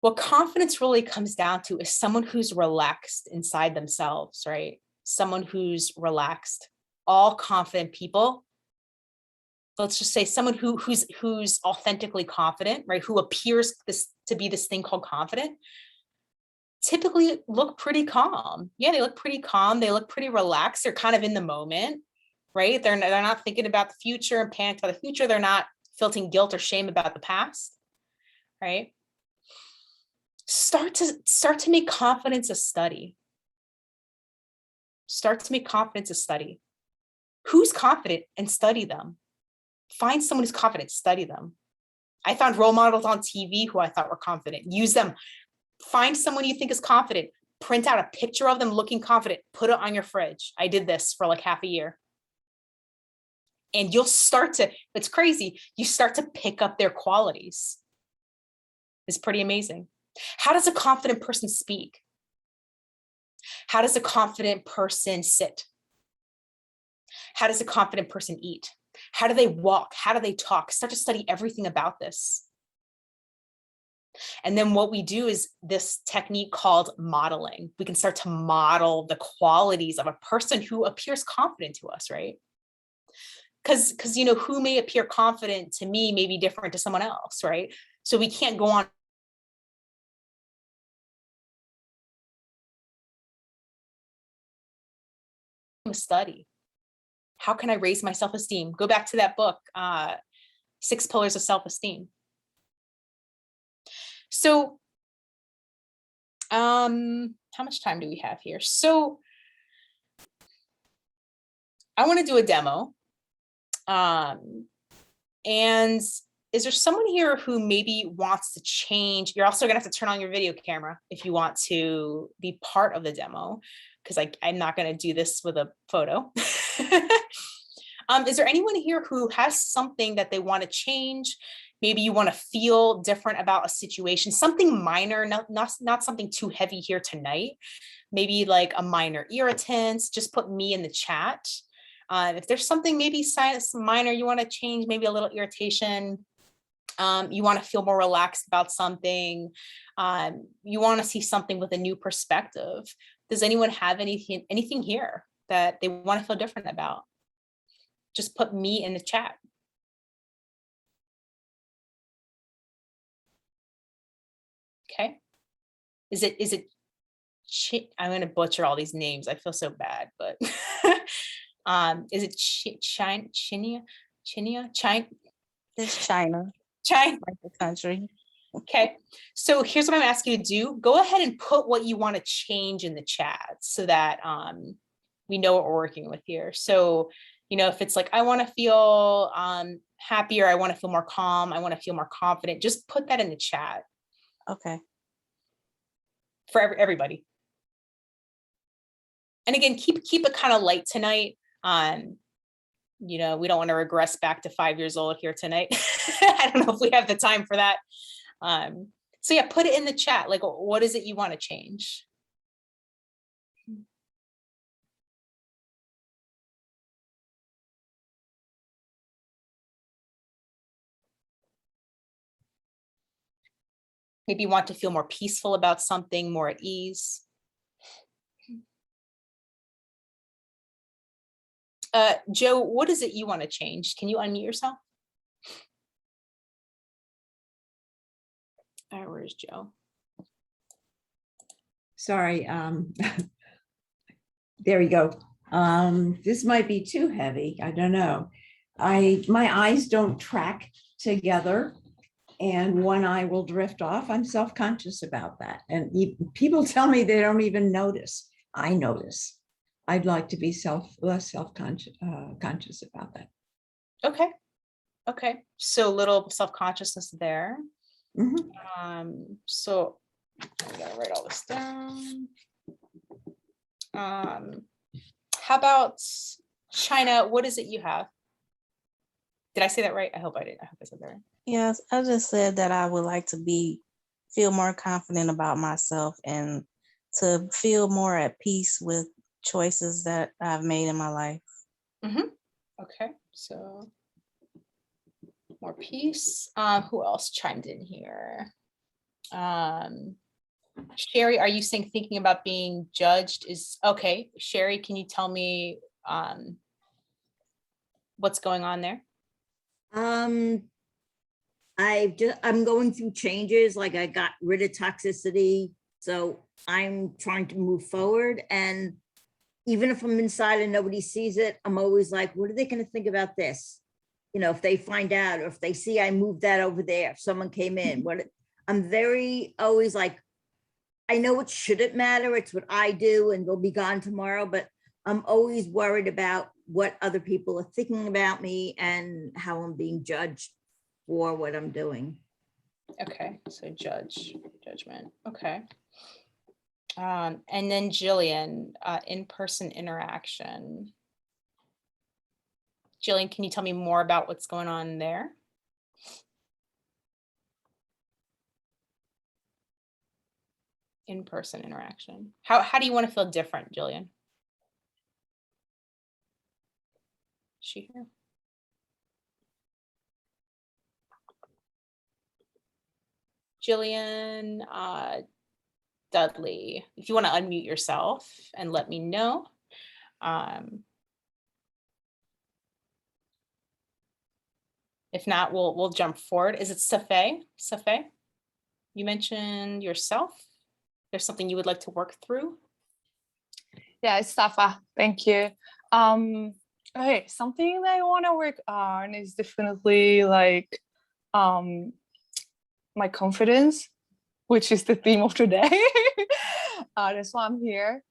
What confidence really comes down to is someone who's relaxed inside themselves, right? Someone who's relaxed. All confident people, let's just say someone who's authentically confident, right? Who appears to be this thing called confident, typically look pretty calm. Yeah, they look pretty calm. They look pretty relaxed. They're kind of in the moment, right? They're not thinking about the future and panicked about the future. They're not feeling guilt or shame about the past, right? Start to make confidence a study. Start to make confidence a study. Who's confident and study them. Find someone who's confident, study them. I found role models on TV who I thought were confident. Use them. Find someone you think is confident. Print out a picture of them looking confident. Put it on your fridge. I did this for like half a year. And you'll start to, it's crazy, you start to pick up their qualities. It's pretty amazing. How does a confident person speak? How does a confident person sit? How does a confident person eat? How do they walk? How do they talk? Start to study everything about this. And then what we do is this technique called modeling. We can start to model the qualities of a person who appears confident to us, right? Because you know, who may appear confident to me may be different to someone else, right? So we can't go on a study. How can I raise my self-esteem? Go back to that book, 6 Pillars of Self-Esteem. So, how much time do we have here? So, I want to do a demo. And is there someone here who maybe wants to change? You're also going to have to turn on your video camera if you want to be part of the demo, because I'm not going to do this with a photo. Is there anyone here who has something that they want to change? Maybe you want to feel different about a situation, something minor, not something too heavy here tonight. Maybe like a minor irritant, just put me in the chat. If there's something maybe minor you want to change, maybe a little irritation, you want to feel more relaxed about something, you want to see something with a new perspective. Does anyone have anything here that they want to feel different about? Just put me in the chat. Okay. Is it I'm going to butcher all these names. I feel so bad, but is it Chinia? It's China, China. like the country. Okay. So here's what I'm asking you to do. Go ahead and put what you want to change in the chat so that we know what we're working with here. So, you know, if it's like, I want to feel happier, I want to feel more calm, I want to feel more confident, just put that in the chat. Okay. For everybody. And again, keep it kind of light tonight. we don't want to regress back to 5 years old here tonight. I don't know if we have the time for that. So yeah, put it in the chat. Like, what is it you want to change? Maybe you want to feel more peaceful about something, more at ease. Joe, what is it you want to change? Can you unmute yourself? All right, where's Joe? Sorry, there we go. This might be too heavy. I don't know. My eyes don't track together, and one eye will drift off. I'm self-conscious about that. And people tell me they don't even notice. I notice. I'd like to be less self-conscious conscious about that. Okay. Okay. So little self-consciousness there. So I gotta write all this down. How about China? What is it you have? Did I say that right? I hope I did. I hope I said that right. Yes, I just said that I would like to feel more confident about myself and to feel more at peace with choices that I've made in my life. Okay, so more peace. Who else chimed in here? Sherry, are you saying thinking about being judged is okay? Sherry, can you tell me what's going on there? I'm going through changes, like I got rid of toxicity. So I'm trying to move forward. And even if I'm inside and nobody sees it, I'm always like, what are they going to think about this? If they find out, or if they see I moved that over there, if someone came in, I'm very always like, I know it shouldn't matter. It's what I do and they'll be gone tomorrow, but I'm always worried about what other people are thinking about me and how I'm being judged for what I'm doing. Okay, so judgment. Okay. And then Jillian, in-person interaction. Jillian, can you tell me more about what's going on there? In-person interaction. How do you want to feel different, Jillian? Is she here? Jillian, Dudley, if you want to unmute yourself and let me know. If not, we'll jump forward. Is it Safé? Safé, you mentioned yourself. There's something you would like to work through? Yeah, it's Safa. Thank you. Okay, something that I want to work on is definitely like my confidence, which is the theme of today. That's why I'm here.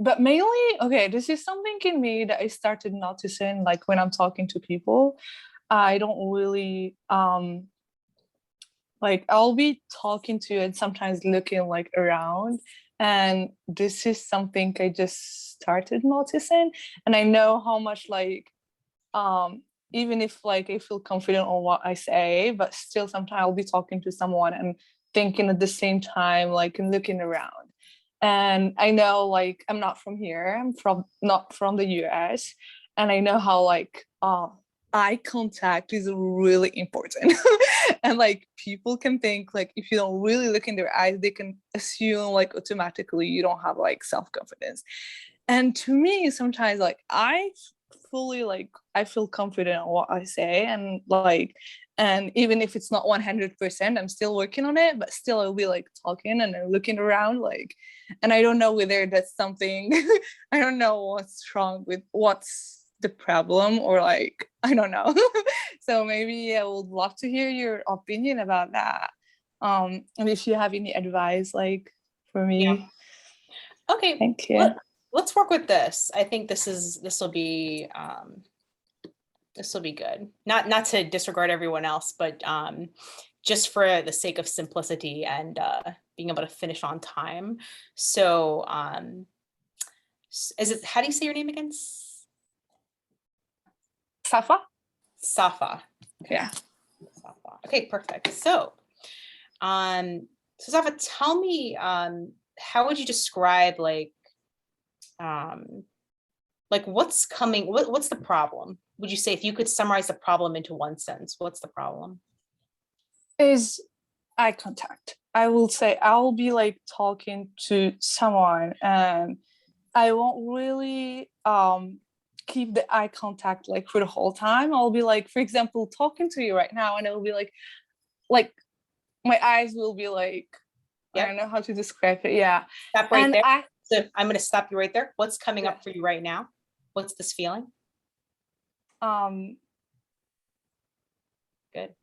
But mainly, okay, this is something in me that I started noticing, like when I'm talking to people, I don't really like I'll be talking to you and sometimes looking like around, and this is something I just started noticing. And I know how much like even if like I feel confident on what I say, but still sometimes I'll be talking to someone and thinking at the same time, like, and looking around. And I know like I'm not from here, I'm not from the US, and I know how like eye contact is really important. And like people can think like if you don't really look in their eyes, they can assume like automatically you don't have like self-confidence. And to me sometimes like I feel confident on what I say, and like, and even if it's not 100%, I'm still working on it, but still I'll be like talking and looking around like, and I don't know whether that's something I don't know what's wrong with what's the problem, or like I don't know. So maybe I would love to hear your opinion about that, and if you have any advice like for me. Yeah. Okay, thank you. Let's work with this. I think this will be good. Not to disregard everyone else, but just for the sake of simplicity and being able to finish on time. So is it, how do you say your name again? Safa? Safa. Okay. Yeah. Safa. Okay, perfect. So, Safa, tell me, how would you describe what's coming? What's the problem? Would you say, if you could summarize the problem into one sentence, what's the problem? Is eye contact. I will say I will be like talking to someone and I won't really keep the eye contact like for the whole time. I'll be like, for example, talking to you right now, and it'll be like my eyes will be like, I don't know how to describe it. Yeah. Stop right And there. So I'm going to stop you right there. What's coming up for you right now? What's this feeling? Good.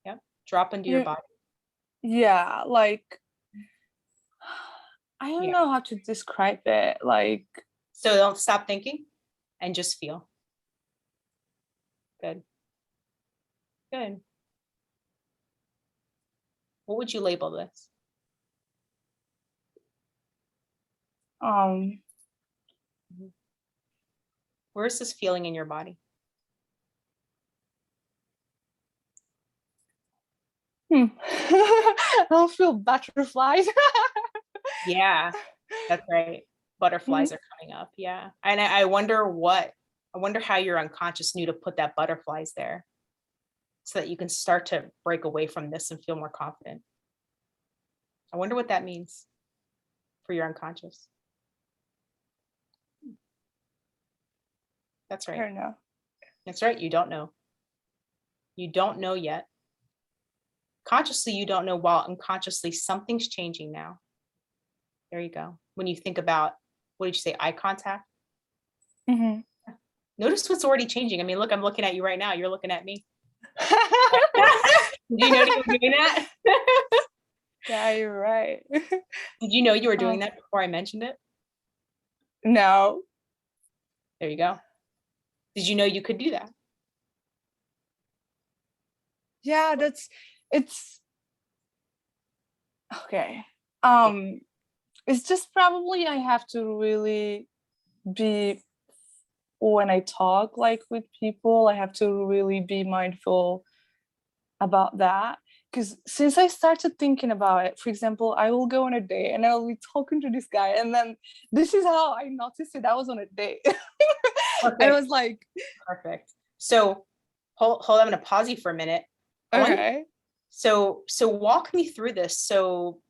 Yeah. Drop into your body. Yeah, like I don't know how to describe it. Like, so don't stop thinking and just feel. Good. Good. What would you label this? Where is this feeling in your body? I'll feel butterflies. Yeah, that's right. Butterflies are coming up. Yeah. And I wonder how your unconscious knew to put that butterflies there so that you can start to break away from this and feel more confident. I wonder what that means for your unconscious. That's right. I don't know. That's right. You don't know. You don't know yet. Consciously, you don't know, while unconsciously something's changing now. There you go. When you think about, what did you say, eye contact? Mm-hmm. Notice what's already changing. I mean, look, I'm looking at you right now. You're looking at me. Did you know you were doing that? Yeah, you're right. Did you know you were doing that before I mentioned it? No. There you go. Did you know you could do that? Yeah, it's okay. It's just probably I have to really be, when I talk like with people, I have to really be mindful about that. Because since I started thinking about it, for example, I will go on a date and I'll be talking to this guy, and then this is how I noticed it. I was on a date. I was like, perfect. So hold on, I'm gonna pause you for a minute. okay. So walk me through this. So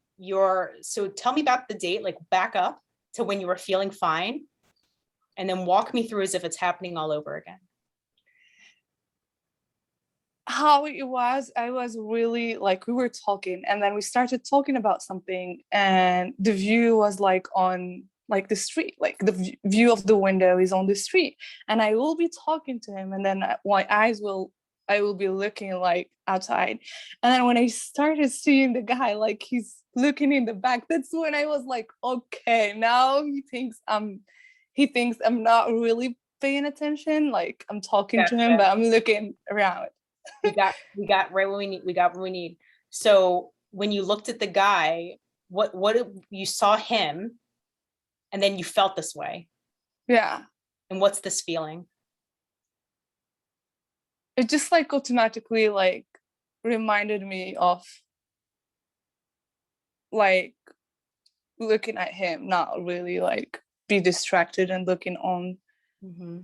tell me about the date, like back up to when you were feeling fine, and then walk me through as if it's happening all over again. How it was, I was really like, we were talking and then we started talking about something, and the view was like on like the street, like the view of the window is on the street, and I will be talking to him, and then I will be looking like outside, and then when I started seeing the guy like he's looking in the back, that's when I was like, okay, now he thinks I'm not really paying attention, like I'm talking to him, but I'm looking around. we got right what we need. We got what we need. So when you looked at the guy, what you saw him, and then you felt this way. Yeah. And what's this feeling? It just like automatically like reminded me of like looking at him, not really like be distracted and looking on. Mm-hmm.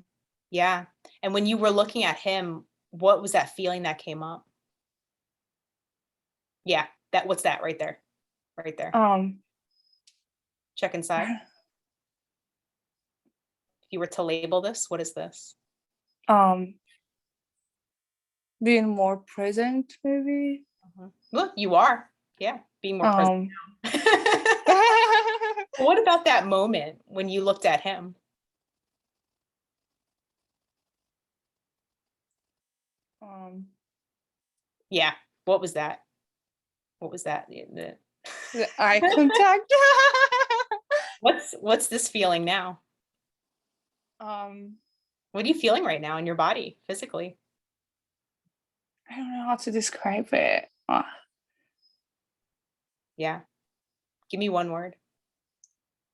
Yeah. And when you were looking at him, what was that feeling that came up? Yeah, what's that right there? Right there. Check inside. If you were to label this, what is this? Being more present, maybe. Look, you are. Yeah, being more present. What about that moment when you looked at him? Yeah, what was that? What was that? The eye contact. What's this feeling now? What are you feeling right now in your body, physically? I don't know how to describe it. Yeah. Give me one word.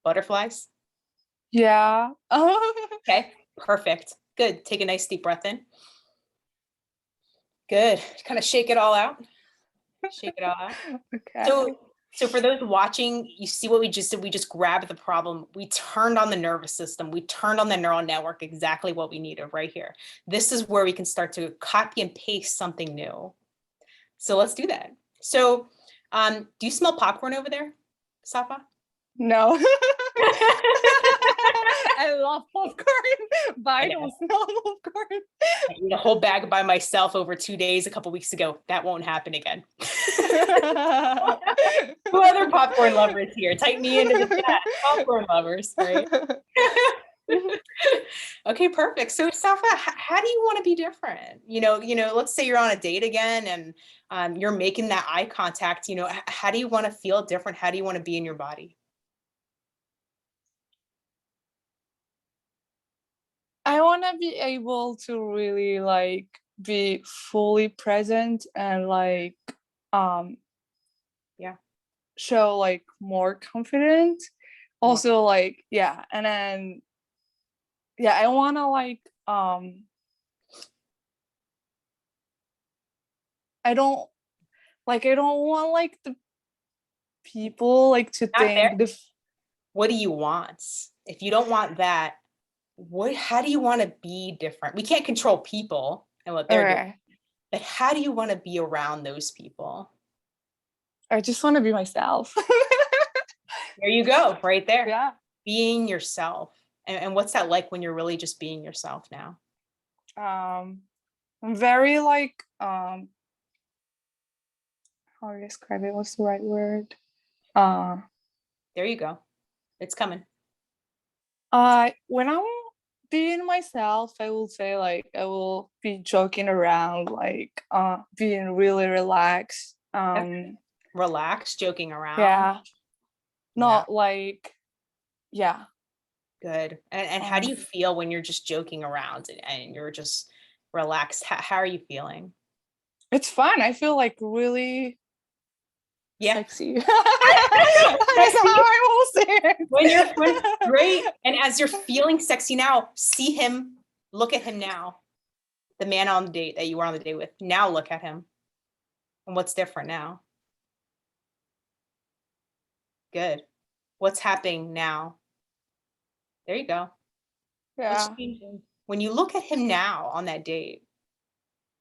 Butterflies? Yeah. Okay, perfect. Good. Take a nice deep breath in. Good. Kind of shake it all out. Shake it all out. Okay. So for those watching, you see what we just did? We just grabbed the problem. We turned on the nervous system. We turned on the neural network, exactly what we needed right here. This is where we can start to copy and paste something new. So let's do that. So do you smell popcorn over there, Safa? No. I love popcorn, but I don't smell popcorn. I ate a whole bag by myself over 2 days a couple weeks ago. That won't happen again. Who other popcorn lovers here? Type me into the chat. Popcorn lovers, right? Okay, perfect. So Safa, how do you want to be different? Let's say you're on a date again and you're making that eye contact. How do you want to feel different? How do you want to be in your body? I want to be able to really like be fully present and like show like more confident. Also like and then I want to like I don't want like the people like to think what do you want? If you don't want that, how do you want to be different? We can't control people and what they're doing, but how do you want to be around those people? I just want to be myself. There you go, right there. Yeah. Being yourself. And what's that like when you're really just being yourself now? I'm very like how do I describe it? What's the right word? There you go. It's coming. When I'm being myself, I will say like I will be joking around, like being really relaxed. Relaxed, joking around. Yeah. Not like Good. And how do you feel when you're just joking around and you're just relaxed? How are you feeling? It's fun. I feel like really sexy. That's how I will say it. When you're great. And as you're feeling sexy now, see him, look at him now. The man on the date that you were on the date with. Now look at him. And what's different now? Good. What's happening now? There you go. Yeah. What's changing? When you look at him now on that date,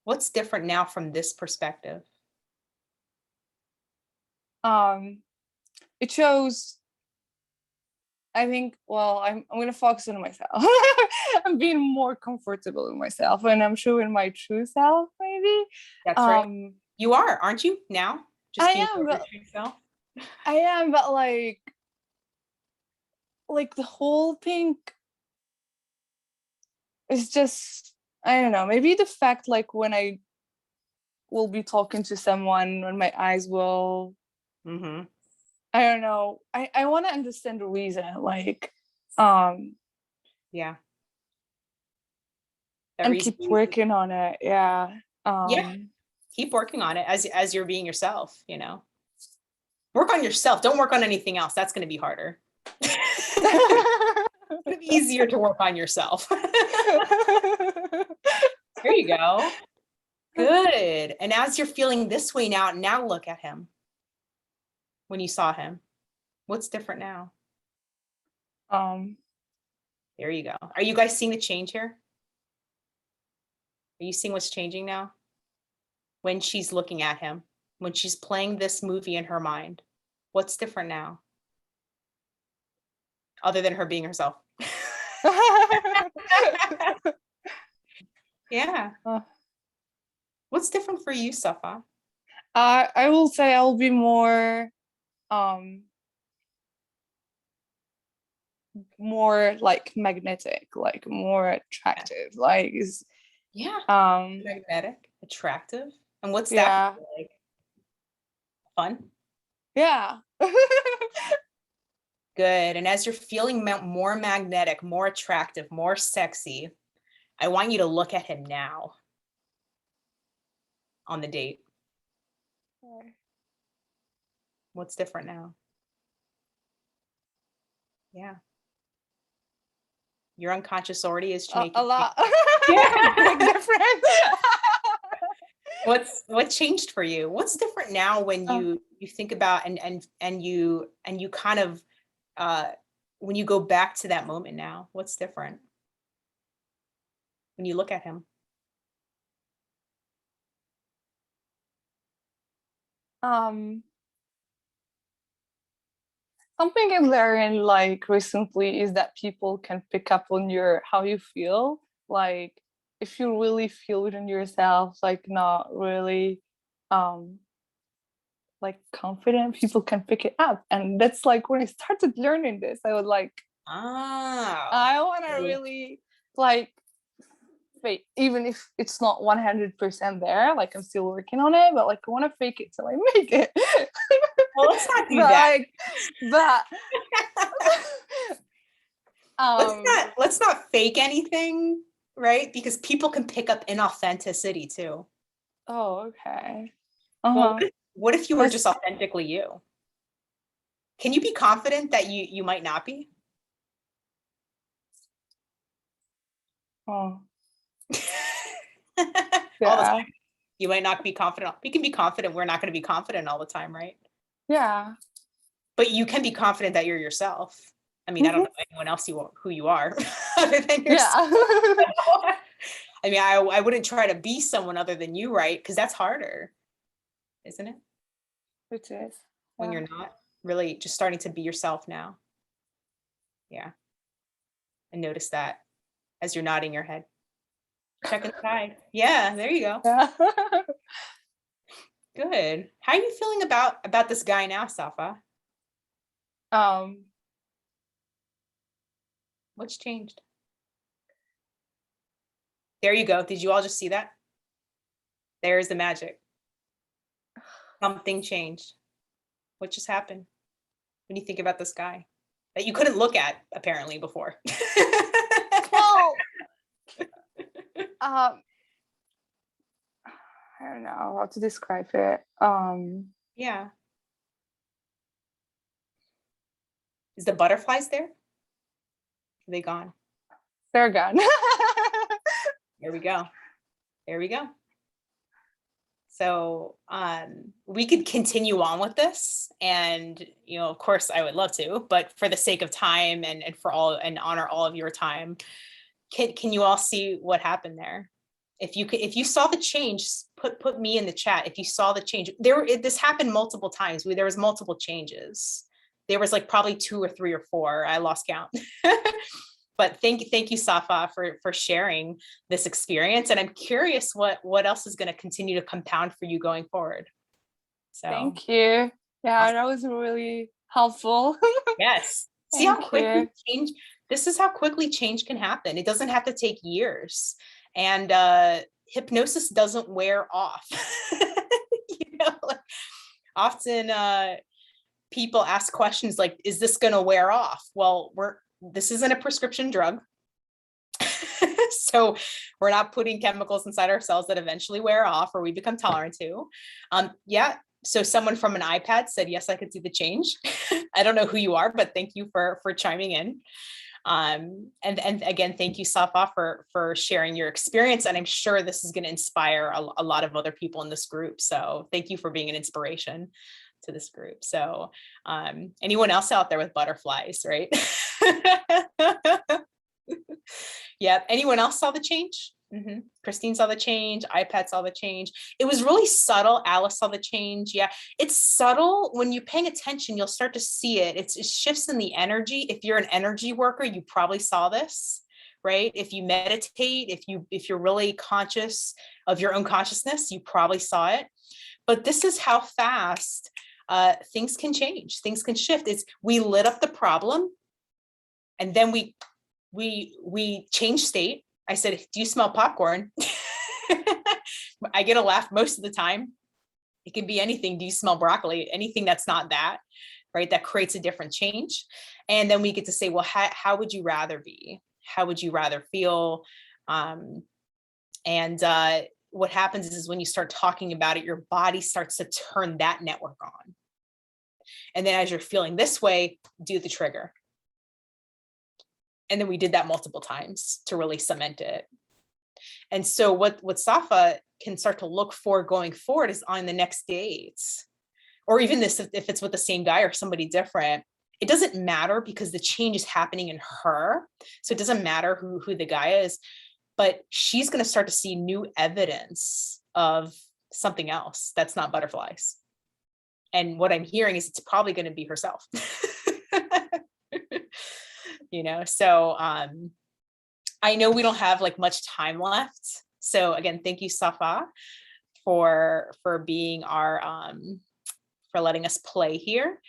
what's different now from this perspective? It shows, I think, I'm going to focus on myself. I'm being more comfortable in myself and I'm showing my true self, maybe. That's right. You are, aren't you now? I am, but true self? I am, but like the whole thing is just, I don't know, maybe the fact like when I will be talking to someone, when my eyes will, I don't know, I want to understand the reason, like, and keep working on it. Keep working on it as you're being yourself, work on yourself. Don't work on anything else. That's going to be harder. It's going to be easier to work on yourself. There you go. Good. And as you're feeling this way now look at him. When you saw him, what's different now? There you go. Are you guys seeing the change here? Are you seeing what's changing now? When she's looking at him, when she's playing this movie in her mind, what's different now? Other than her being herself. Yeah. What's different for you, Safa? I will say I'll be more like magnetic, like more attractive, like magnetic, attractive. And what's that like? Fun? Yeah. Good. And as you're feeling more magnetic, more attractive, more sexy, I want you to look at him now on the date. What's different now? Your unconscious already is A making lot. Yeah. Big difference. What changed for you? What's different now when you think about and you kind of when you go back to that moment now? What's different when you look at him? Something I've learned like recently is that people can pick up on how you feel. Like if you really feel within yourself, like not really like confident, people can pick it up. And that's like when I started learning this, I was like, I want to really like fake, even if it's not 100% there, like I'm still working on it, but like I want to fake it till I make it. Well, let's not do that. Let's not fake anything, right? Because people can pick up inauthenticity too. Oh, okay. Well, what if you were just authentically you? Can you be confident that you might not be? Oh. All the time. You might not be confident. We can be confident. We're not going to be confident all the time, right? Yeah. But you can be confident that you're yourself. I mean, I don't know anyone else who you are other than yourself. Yeah. I mean, I wouldn't try to be someone other than you, right? Because that's harder, isn't it? It is. When you're not really just starting to be yourself now. Yeah. And notice that as you're nodding your head. Check inside. Yeah, there you go. Yeah. Good. How are you feeling about this guy now, Safa? What's changed? There you go. Did you all just see that? There's the magic. Something changed. What just happened when you think about this guy that you couldn't look at apparently before? Well, I don't know how to describe it. Yeah. Is the butterflies there? Are they gone? They're gone. There we go. There we go. So we could continue on with this, and of course I would love to, but for the sake of time and for all and honor all of your time, can you all see what happened there? If you saw the change, put me in the chat. If you saw the change, this happened multiple times. There was multiple changes. There was like probably 2 or 3 or 4. I lost count. But thank you, Safa, for sharing this experience. And I'm curious what else is going to continue to compound for you going forward. So thank you. Yeah, awesome. That was really helpful. Yes. See how quickly change. This is how quickly change can happen. It doesn't have to take years. And hypnosis doesn't wear off. Often people ask questions like, is this going to wear off? Well, this isn't a prescription drug. So we're not putting chemicals inside our cells that eventually wear off or we become tolerant to. Yeah. So someone from an iPad said, yes, I could see the change. I don't know who you are, but thank you for chiming in. And again, thank you, Safa, for sharing your experience. And I'm sure this is going to inspire a lot of other people in this group. So thank you for being an inspiration to this group. So anyone else out there with butterflies, right? Yeah. Anyone else saw the change? Mm-hmm. Christine saw the change. iPad saw the change. It was really subtle. Alice saw the change. Yeah. It's subtle. When you're paying attention, you'll start to see it. It shifts in the energy. If you're an energy worker, you probably saw this, right? If you meditate, if you're really conscious of your own consciousness, you probably saw it. But this is how fast things can change. Things can shift. We lit up the problem and then we change state. I said, do you smell popcorn? I get a laugh most of the time. It can be anything. Do you smell broccoli? Anything that's not that, right? That creates a different change. And then we get to say, well, how would you rather be? How would you rather feel? What happens is when you start talking about it, your body starts to turn that network on. And then as you're feeling this way, do the trigger. then we did that multiple times to really cement it. And so what Safa can start to look for going forward is on the next dates, or even this, if it's with the same guy or somebody different, it doesn't matter because the change is happening in her. So it doesn't matter who the guy is, but she's going to start to see new evidence of something else that's not butterflies. And what I'm hearing is it's probably going to be herself. So I know we don't have like much time left. So again, thank you, Safa, for being our for letting us play here.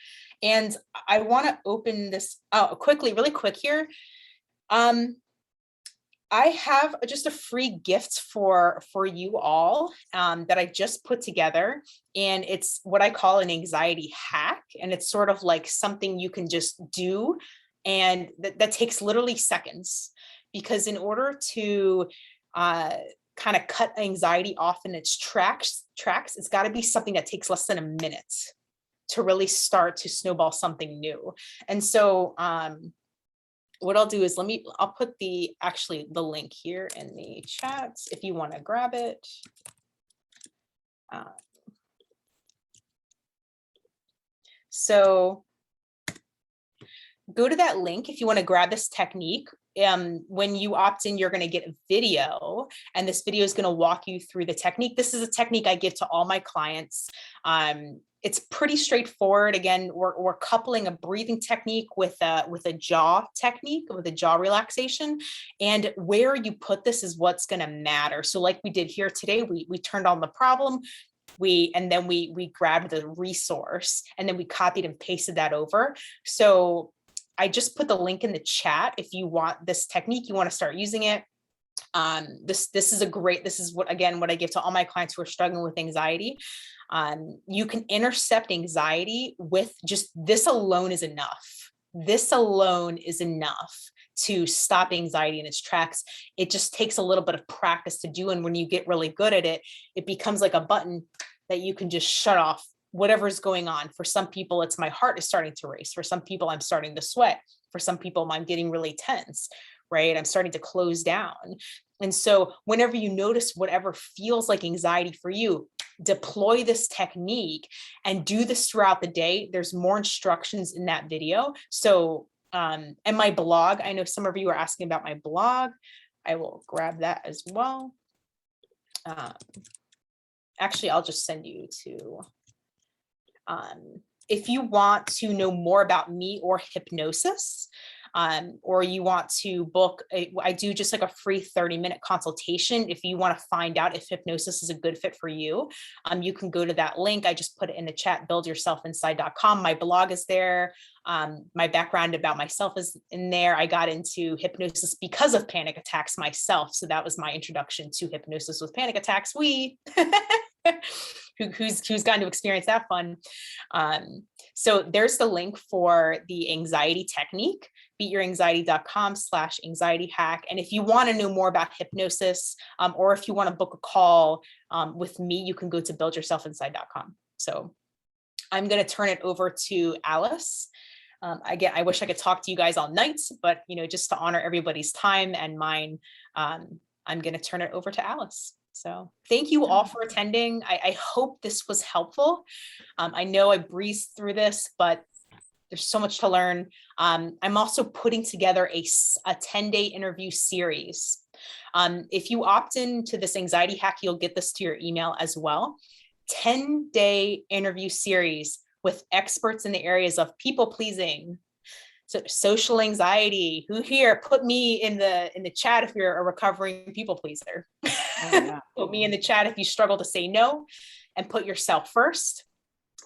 And I want to open this really quick here. I have just a free gift for you all that I just put together, and it's what I call an anxiety hack. And it's sort of like something you can just do, and that takes literally seconds, because in order to kind of cut anxiety off in its tracks, it's got to be something that takes less than a minute to really start to snowball something new. And so what I'll do is I'll put the link here in the chat if you want to grab it. So go to that link if you want to grab this technique. When you opt in, you're going to get a video, and this video is going to walk you through the technique. This is a technique I give to all my clients. It's pretty straightforward. Again, we're coupling a breathing technique with a jaw technique, with a jaw relaxation, and where you put this is what's going to matter. So like we did here today, we turned on the problem, and then we grabbed the resource, and then we copied and pasted that over. So I just put the link in the chat. If you want this technique, you want to start using it. This is what I give to all my clients who are struggling with anxiety. You can intercept anxiety with just this alone is enough. This alone is enough to stop anxiety in its tracks. It just takes a little bit of practice to do. And when you get really good at it, it becomes like a button that you can just shut off whatever's going on. For some people, it's my heart is starting to race. For some people, I'm starting to sweat. For some people, I'm getting really tense, right? I'm starting to close down. And so whenever you notice whatever feels like anxiety for you, deploy this technique and do this throughout the day. There's more instructions in that video. So, and my blog, I know some of you are asking about my blog. I will grab that as well. Actually, I'll just send you to, if you want to know more about me or hypnosis, or you want to book, I do just like a free 30-minute consultation. If you want to find out if hypnosis is a good fit for you, you can go to that link. I just put it in the chat, buildyourselfinside.com. My blog is there. My background about myself is in there. I got into hypnosis because of panic attacks myself. So that was my introduction to hypnosis with panic attacks. Who's gotten to experience that fun. So there's the link for the anxiety technique, beatyouranxiety.com/anxiety hack. And if you want to know more about hypnosis, or if you want to book a call with me, you can go to buildyourselfinside.com. So I'm going to turn it over to Alice. I wish I could talk to you guys all night, but just to honor everybody's time and mine, I'm going to turn it over to Alice. So thank you all for attending. I hope this was helpful. I know I breezed through this, but there's so much to learn. I'm also putting together a 10-day interview series. If you opt into this anxiety hack, you'll get this to your email as well. 10-day interview series with experts in the areas of people pleasing, so social anxiety. Who here? Put me in the chat if you're a recovering people pleaser. Oh, yeah. Put me in the chat if you struggle to say no, and put yourself first.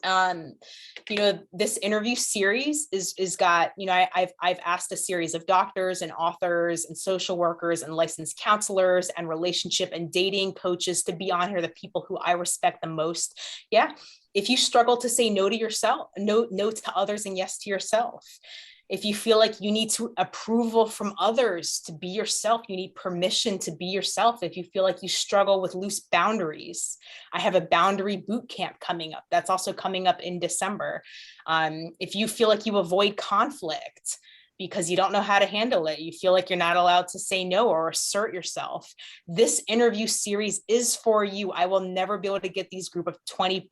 This interview series is got, I've asked a series of doctors and authors and social workers and licensed counselors and relationship and dating coaches to be on here, the people who I respect the most. Yeah. If you struggle to say no to yourself, no to others and yes to yourself. If you feel like you need approval from others to be yourself, you need permission to be yourself. If you feel like you struggle with loose boundaries, I have a boundary boot camp coming up. That's also coming up in December. If you feel like you avoid conflict, because you don't know how to handle it. You feel like you're not allowed to say no or assert yourself. This interview series is for you. I will never be able to get these group of 20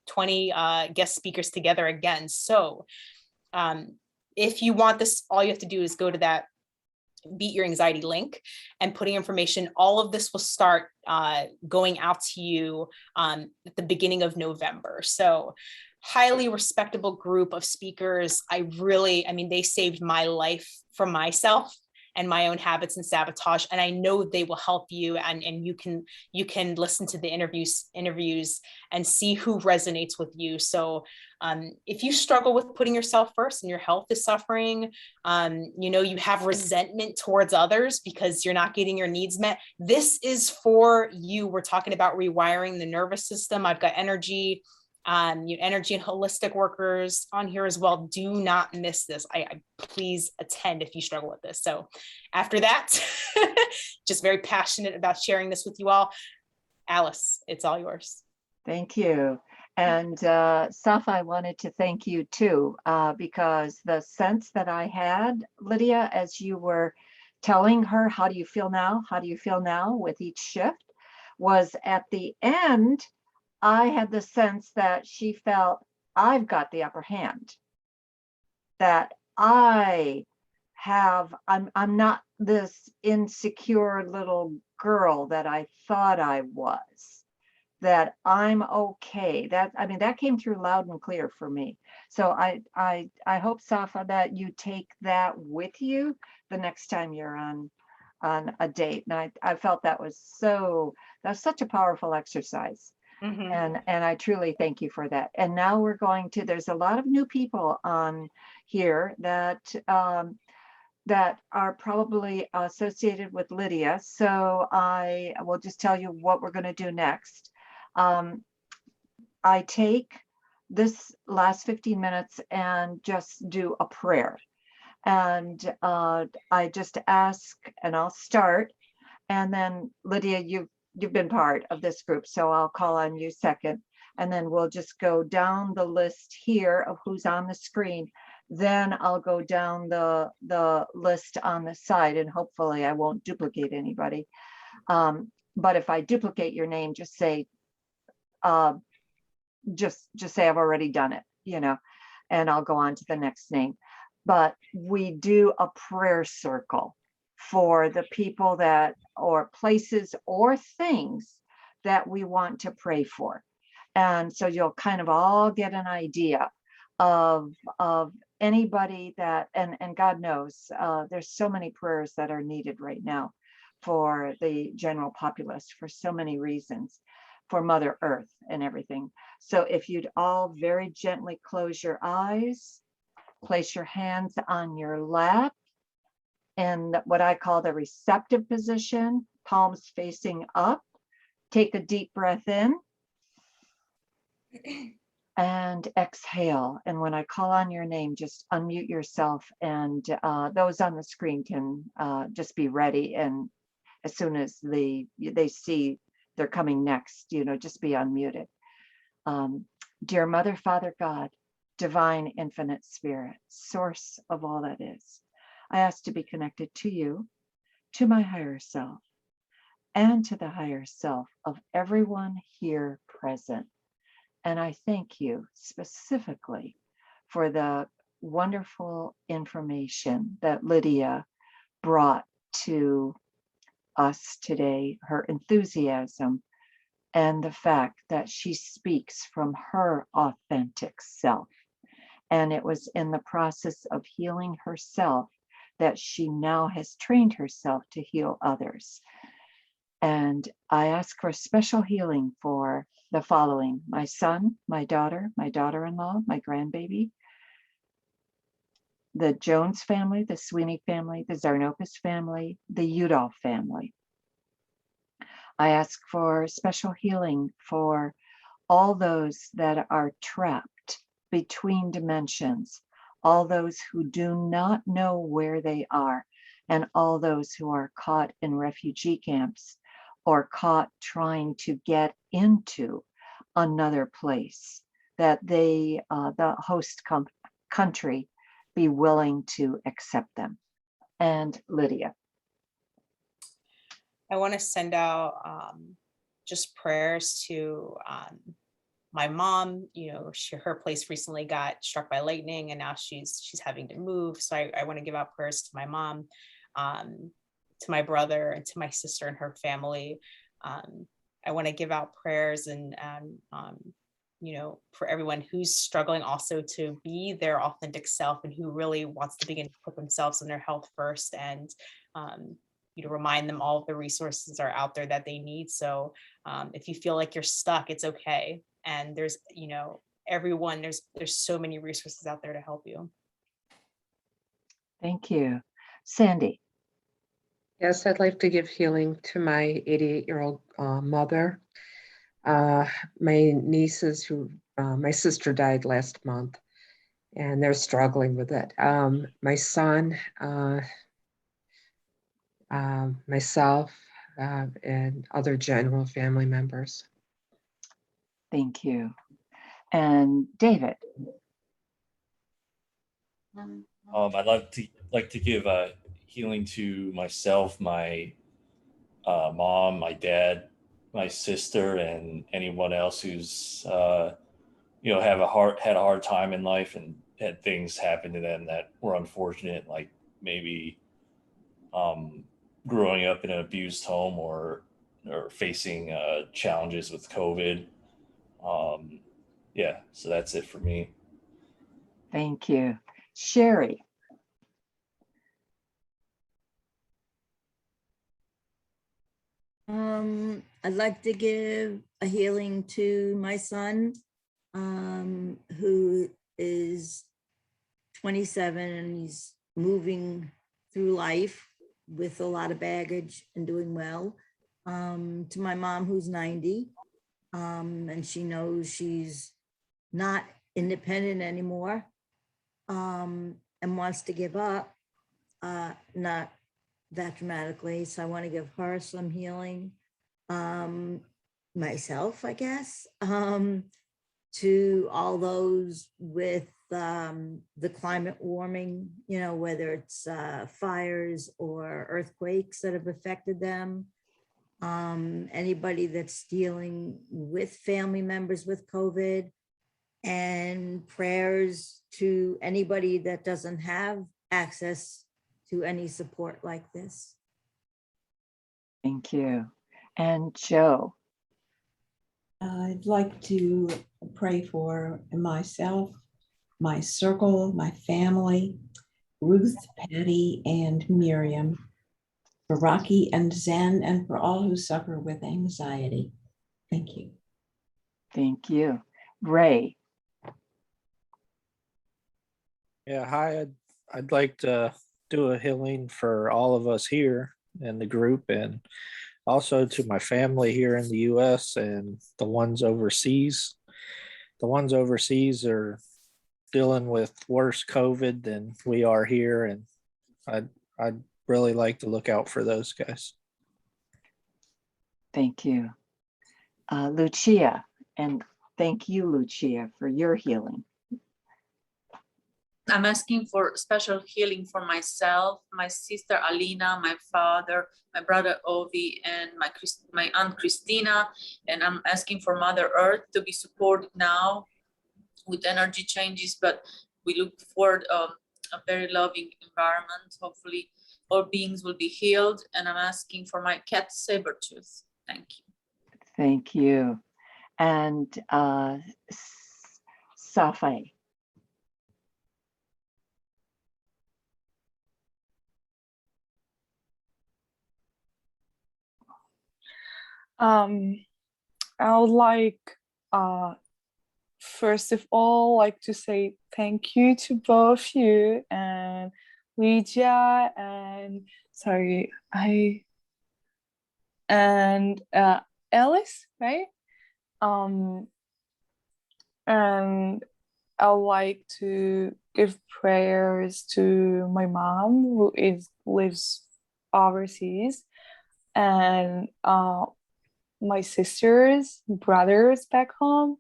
guest speakers together again. So if you want this, all you have to do is go to that Beat Your Anxiety link and putting information. All of this will start going out to you at the beginning of November. So highly respectable group of speakers. I mean, they saved my life from myself and my own habits and sabotage. And I know they will help you, and you can listen to the interviews and see who resonates with you. So if you struggle with putting yourself first and your health is suffering, you have resentment towards others because you're not getting your needs met, this is for you. We're talking about rewiring the nervous system. I've got energy and holistic workers on here as well. Do not miss this. I please attend if you struggle with this. So after that, just very passionate about sharing this with you all. Alice, it's all yours. Thank you. And Saf, I wanted to thank you too, because the sense that I had, Lydia, as you were telling her, how do you feel now? How do you feel now with each shift, was at the end, I had the sense that she felt, I've got the upper hand, that I'm not this insecure little girl that I thought I was, that I'm okay. That came through loud and clear for me. So I hope, Safa, that you take that with you the next time you're on a date. And I felt that's such a powerful exercise. Mm-hmm. And I truly thank you for that. And now we're there's a lot of new people on here that are probably associated with Lydia. So I will just tell you what we're going to do next. I take this last 15 minutes and just do a prayer. And I just ask, and I'll start. And then Lydia, you've been part of this group, so I'll call on you second. And then we'll just go down the list here of who's on the screen. Then I'll go down the list on the side, and hopefully I won't duplicate anybody. But if I duplicate your name, just say, just say I've already done it, and I'll go on to the next name. But we do a prayer circle for the people or places or things that we want to pray for. And so you'll kind of all get an idea of anybody that, and God knows, there's so many prayers that are needed right now for the general populace for so many reasons, for Mother Earth and everything. So if you'd all very gently close your eyes, place your hands on your lap in what I call the receptive position, palms facing up. Take a deep breath in and exhale. And when I call on your name, just unmute yourself, and those on the screen can just be ready. And as soon as they see they're coming next, just be unmuted. Dear Mother, Father, God, divine, infinite spirit, source of all that is, I ask to be connected to you, to my higher self, and to the higher self of everyone here present. And I thank you specifically for the wonderful information that Lydia brought to us today, her enthusiasm, and the fact that she speaks from her authentic self. And it was in the process of healing herself that she now has trained herself to heal others. And I ask for special healing for the following: my son, my daughter-in-law, my grandbaby, the Jones family, the Sweeney family, the Zarnopis family, the Udall family. I ask for special healing for all those that are trapped between dimensions, all those who do not know where they are, and all those who are caught in refugee camps or caught trying to get into another place, that the host country be willing to accept them. and Lydia. I want to send out just prayers to my mom. Her place recently got struck by lightning, and now she's having to move. So I want to give out prayers to my mom, to my brother, and to my sister and her family. I want to give out prayers and for everyone who's struggling also to be their authentic self and who really wants to begin to put themselves and their health first, and remind them all of the resources are out there that they need. So if you feel like you're stuck, it's okay. And there's, everyone, there's so many resources out there to help you. Thank you. Sandy. Yes, I'd like to give healing to my 88-year-old mother. My nieces my sister died last month, and they're struggling with it. My son, myself, and other general family members. Thank you. And David. I'd like to give healing to myself, my mom, my dad, my sister, and anyone else who's had a hard time in life and had things happen to them that were unfortunate, like maybe growing up in an abused home or facing challenges with COVID. So that's it for me. Thank you. Sherry. I'd like to give a healing to my son, who is 27 and he's moving through life with a lot of baggage and doing well. To my mom, who's 90, and she knows she's not independent anymore, and wants to give up, not that dramatically. So I want to give her some healing. Myself, I guess, to all those with the climate warming, whether it's fires or earthquakes that have affected them. Anybody that's dealing with family members with COVID, and prayers to anybody that doesn't have access to any support like this. Thank you. And Joe. I'd like to pray for myself, my circle, my family, Ruth, Patty, and Miriam, for Rocky and Zen, and for all who suffer with anxiety. Thank you. Thank you. Ray. Yeah, hi. I'd like to do a healing for all of us here in the group, and also to my family here in the US and the ones overseas. The ones overseas are dealing with worse COVID than we are here, and I'd really like to look out for those guys. Thank you. Lucia, and thank you, Lucia, for your healing. I'm asking for special healing for myself, my sister Alina, my father, my brother Ovi, and my aunt Christina. And I'm asking for Mother Earth to be supported now with energy changes, but we look forward a very loving environment. Hopefully all beings will be healed. And I'm asking for my cat Sabertooth. Thank you. Thank you. And Safi. I would like, first of all, like to say thank you to both you and Lydia and Alice, right? And I would like to give prayers to my mom who lives overseas, and my sisters, brothers back home.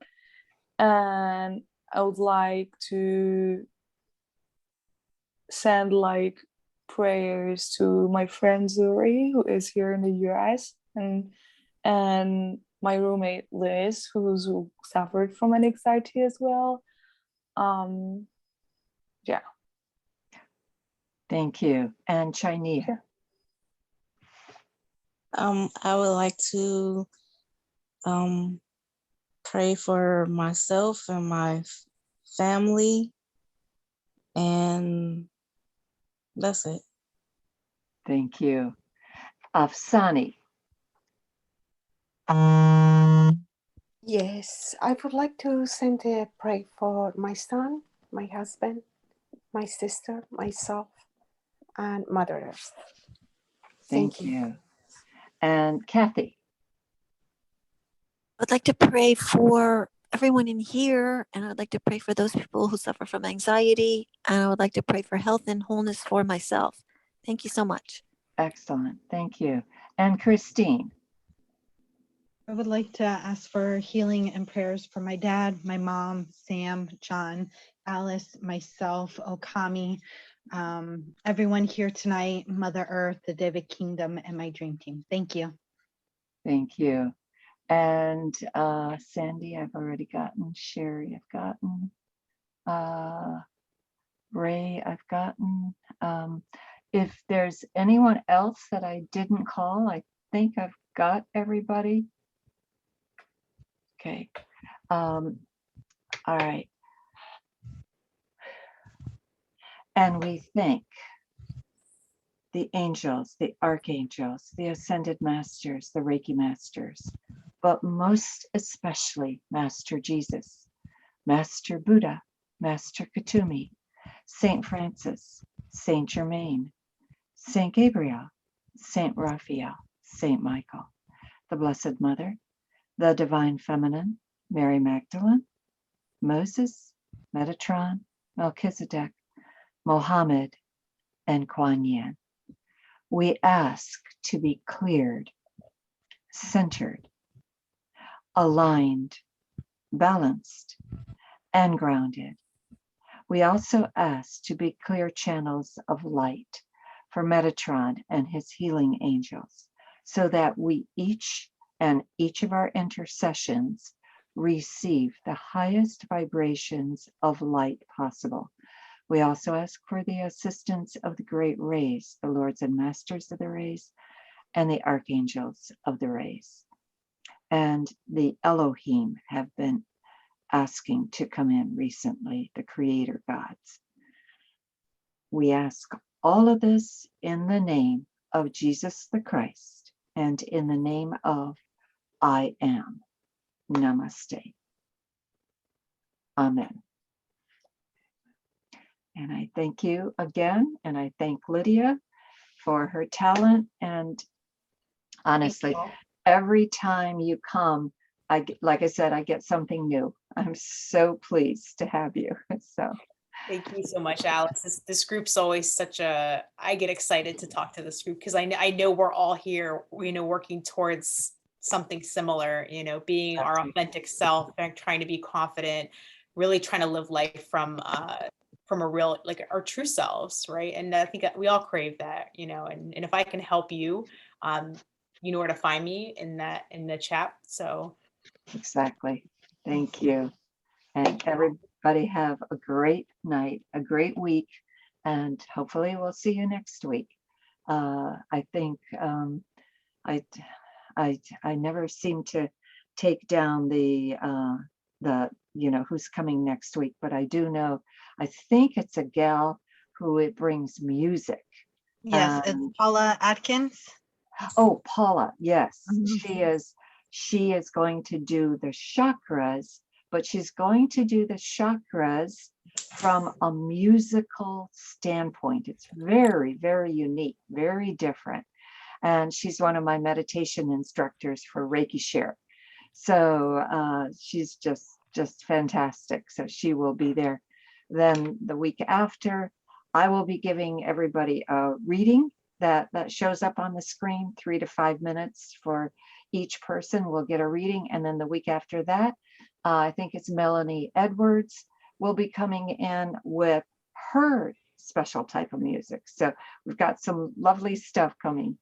And I would like to send like prayers to my friend Zuri, who is here in the US, and my roommate Liz, who suffered from an anxiety as well. Yeah. Thank you. And Chinese. I would like to pray for myself and my family, and that's it. Thank you. Afsani. Yes, I would like to send a pray for my son, my husband, my sister, myself, and Mother Earth. Thank you. And Kathy. I'd like to pray for everyone in here, and I'd like to pray for those people who suffer from anxiety, and I would like to pray for health and wholeness for myself. Thank you so much. Excellent. Thank you. And Christine. I would like to ask for healing and prayers for my dad, my mom, Sam, John, Alice, myself, Okami, everyone here tonight, Mother Earth, the David Kingdom, and my dream team. Thank you. Thank you. And Sandy, I've already gotten. Sherry, I've gotten. Ray, I've gotten. If there's anyone else that I didn't call, I think I've got everybody. Okay. All right. And we thank the angels, the archangels, the ascended masters, the Reiki masters, but most especially Master Jesus, Master Buddha, Master Katumi, Saint Francis, Saint Germain, Saint Gabriel, Saint Raphael, Saint Michael, the Blessed Mother, the Divine Feminine, Mary Magdalene, Moses, Metatron, Melchizedek, Mohammed, and Kuan Yin. We ask to be cleared, centered, aligned, balanced, and grounded. We also ask to be clear channels of light for Metatron and his healing angels, so that we each of our intercessions receive the highest vibrations of light possible. We also ask for the assistance of the great rays, the lords and masters of the rays, and the archangels of the rays. And the Elohim have been asking to come in recently, the creator gods. We ask all of this in the name of Jesus the Christ and in the name of I am. Namaste. Amen. And I thank you again, and I thank Lydia for her talent. And honestly, every time you come, like I said, I get something new. I'm so pleased to have you. So thank you so much, Alice. This group's always I get excited to talk to this group because I know we're all here, working towards something similar, being our authentic self and trying to be confident, really trying to live life from a real, like our true selves, right? And I think we all crave that, and if I can help you, you know where to find me in the chat. So exactly. Thank you. And everybody have a great night, a great week, and hopefully we'll see you next week. I think I never seem to take down the who's coming next week, but I do know, I think it's a gal who it brings music. Yes, it's Paula Atkins. Oh, Paula, yes. She is going to do the chakras, but she's going to do the chakras from a musical standpoint. It's very, very unique, very different. And she's one of my meditation instructors for Reiki Share. So she's just fantastic. So she will be there. Then the week after, I will be giving everybody a reading that shows up on the screen, 3 to 5 minutes for each person. Will get a reading. And then the week after that, I think it's Melanie Edwards will be coming in with her special type of music. So we've got some lovely stuff coming.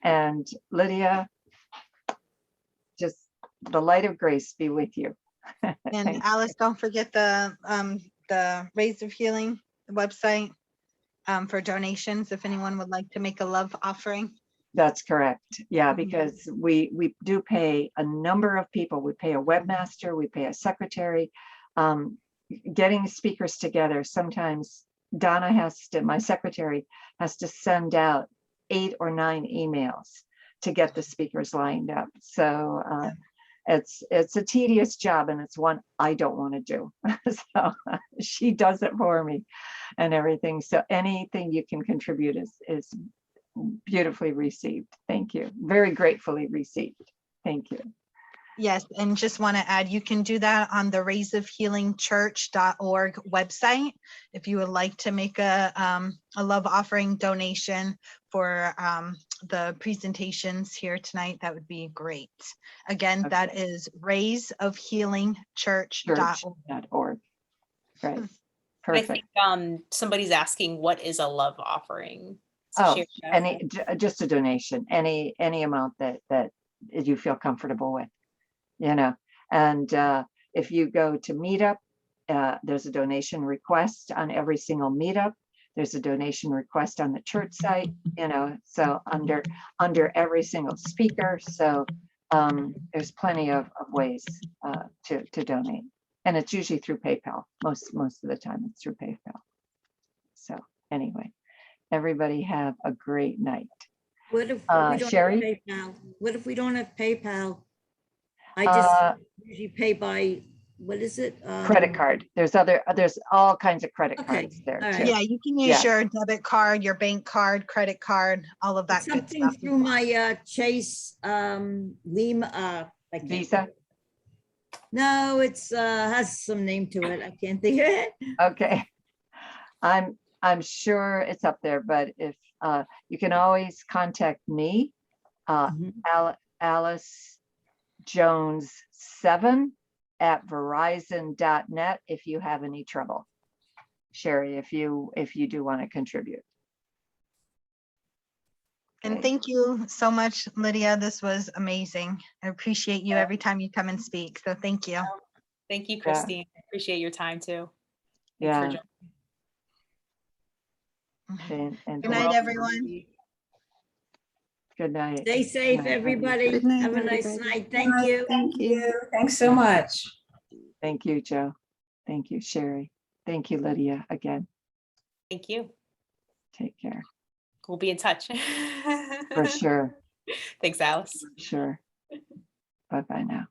And Lydia, just the light of grace be with you. And Alice, don't forget the Rays of Healing website for donations if anyone would like to make a love offering. That's correct. Yeah, Mhm. because we do pay a number of people. We pay a webmaster, we pay a secretary. Getting speakers together, sometimes Donna my secretary has to send out 8 or 9 emails to get the speakers lined up. So it's a tedious job, and it's one I don't want to do. So she does it for me and everything. So anything you can contribute is beautifully received. Thank you. Very gratefully received. Thank you. Yes, and just want to add, you can do that on the raysofhealingchurch.org website. If you would like to make a love offering donation for the presentations here tonight, that would be great. Again, that is raysofhealingchurch.org. Right. I Perfect. think somebody's asking, what is a love offering? Oh, Share that. just a donation, any amount that you feel comfortable with, you know. And if you go to Meetup, there's a donation request on every single Meetup. There's a donation request on the church site, you know, so under every single speaker. So there's plenty of ways to donate, and it's usually through PayPal. Most of the time it's through PayPal. So anyway, everybody have a great night. What if we don't Sherry? have PayPal? What if we don't have PayPal? I just usually pay by, what is it? Credit card. There's all kinds of credit cards there all too. right. Yeah, you can use your debit card, your bank card, credit card, all of that good Something stuff. through my Chase Lima. Visa? No, it's has some name to it. I can't think of it. Okay. I'm sure it's up there, but if you can always contact me, Alice Jones 7 at verizon.net if you have any trouble. Sherry, if you do want to contribute. And thank you so much, Lydia. This was amazing. I appreciate you every time you come and speak. So thank you. Thank you, Christine. I appreciate your time too. Thanks for joining. And Good night, everyone. Good night. Stay safe, everybody. Good night, Have a nice everybody. night. Thank you. Thank you. Thanks so much. Thank you, Joe. Thank you, Sherry. Thank you, Lydia, again. Thank you. Take care. We'll be in touch. For sure. Thanks, Alice. Sure. Bye-bye now.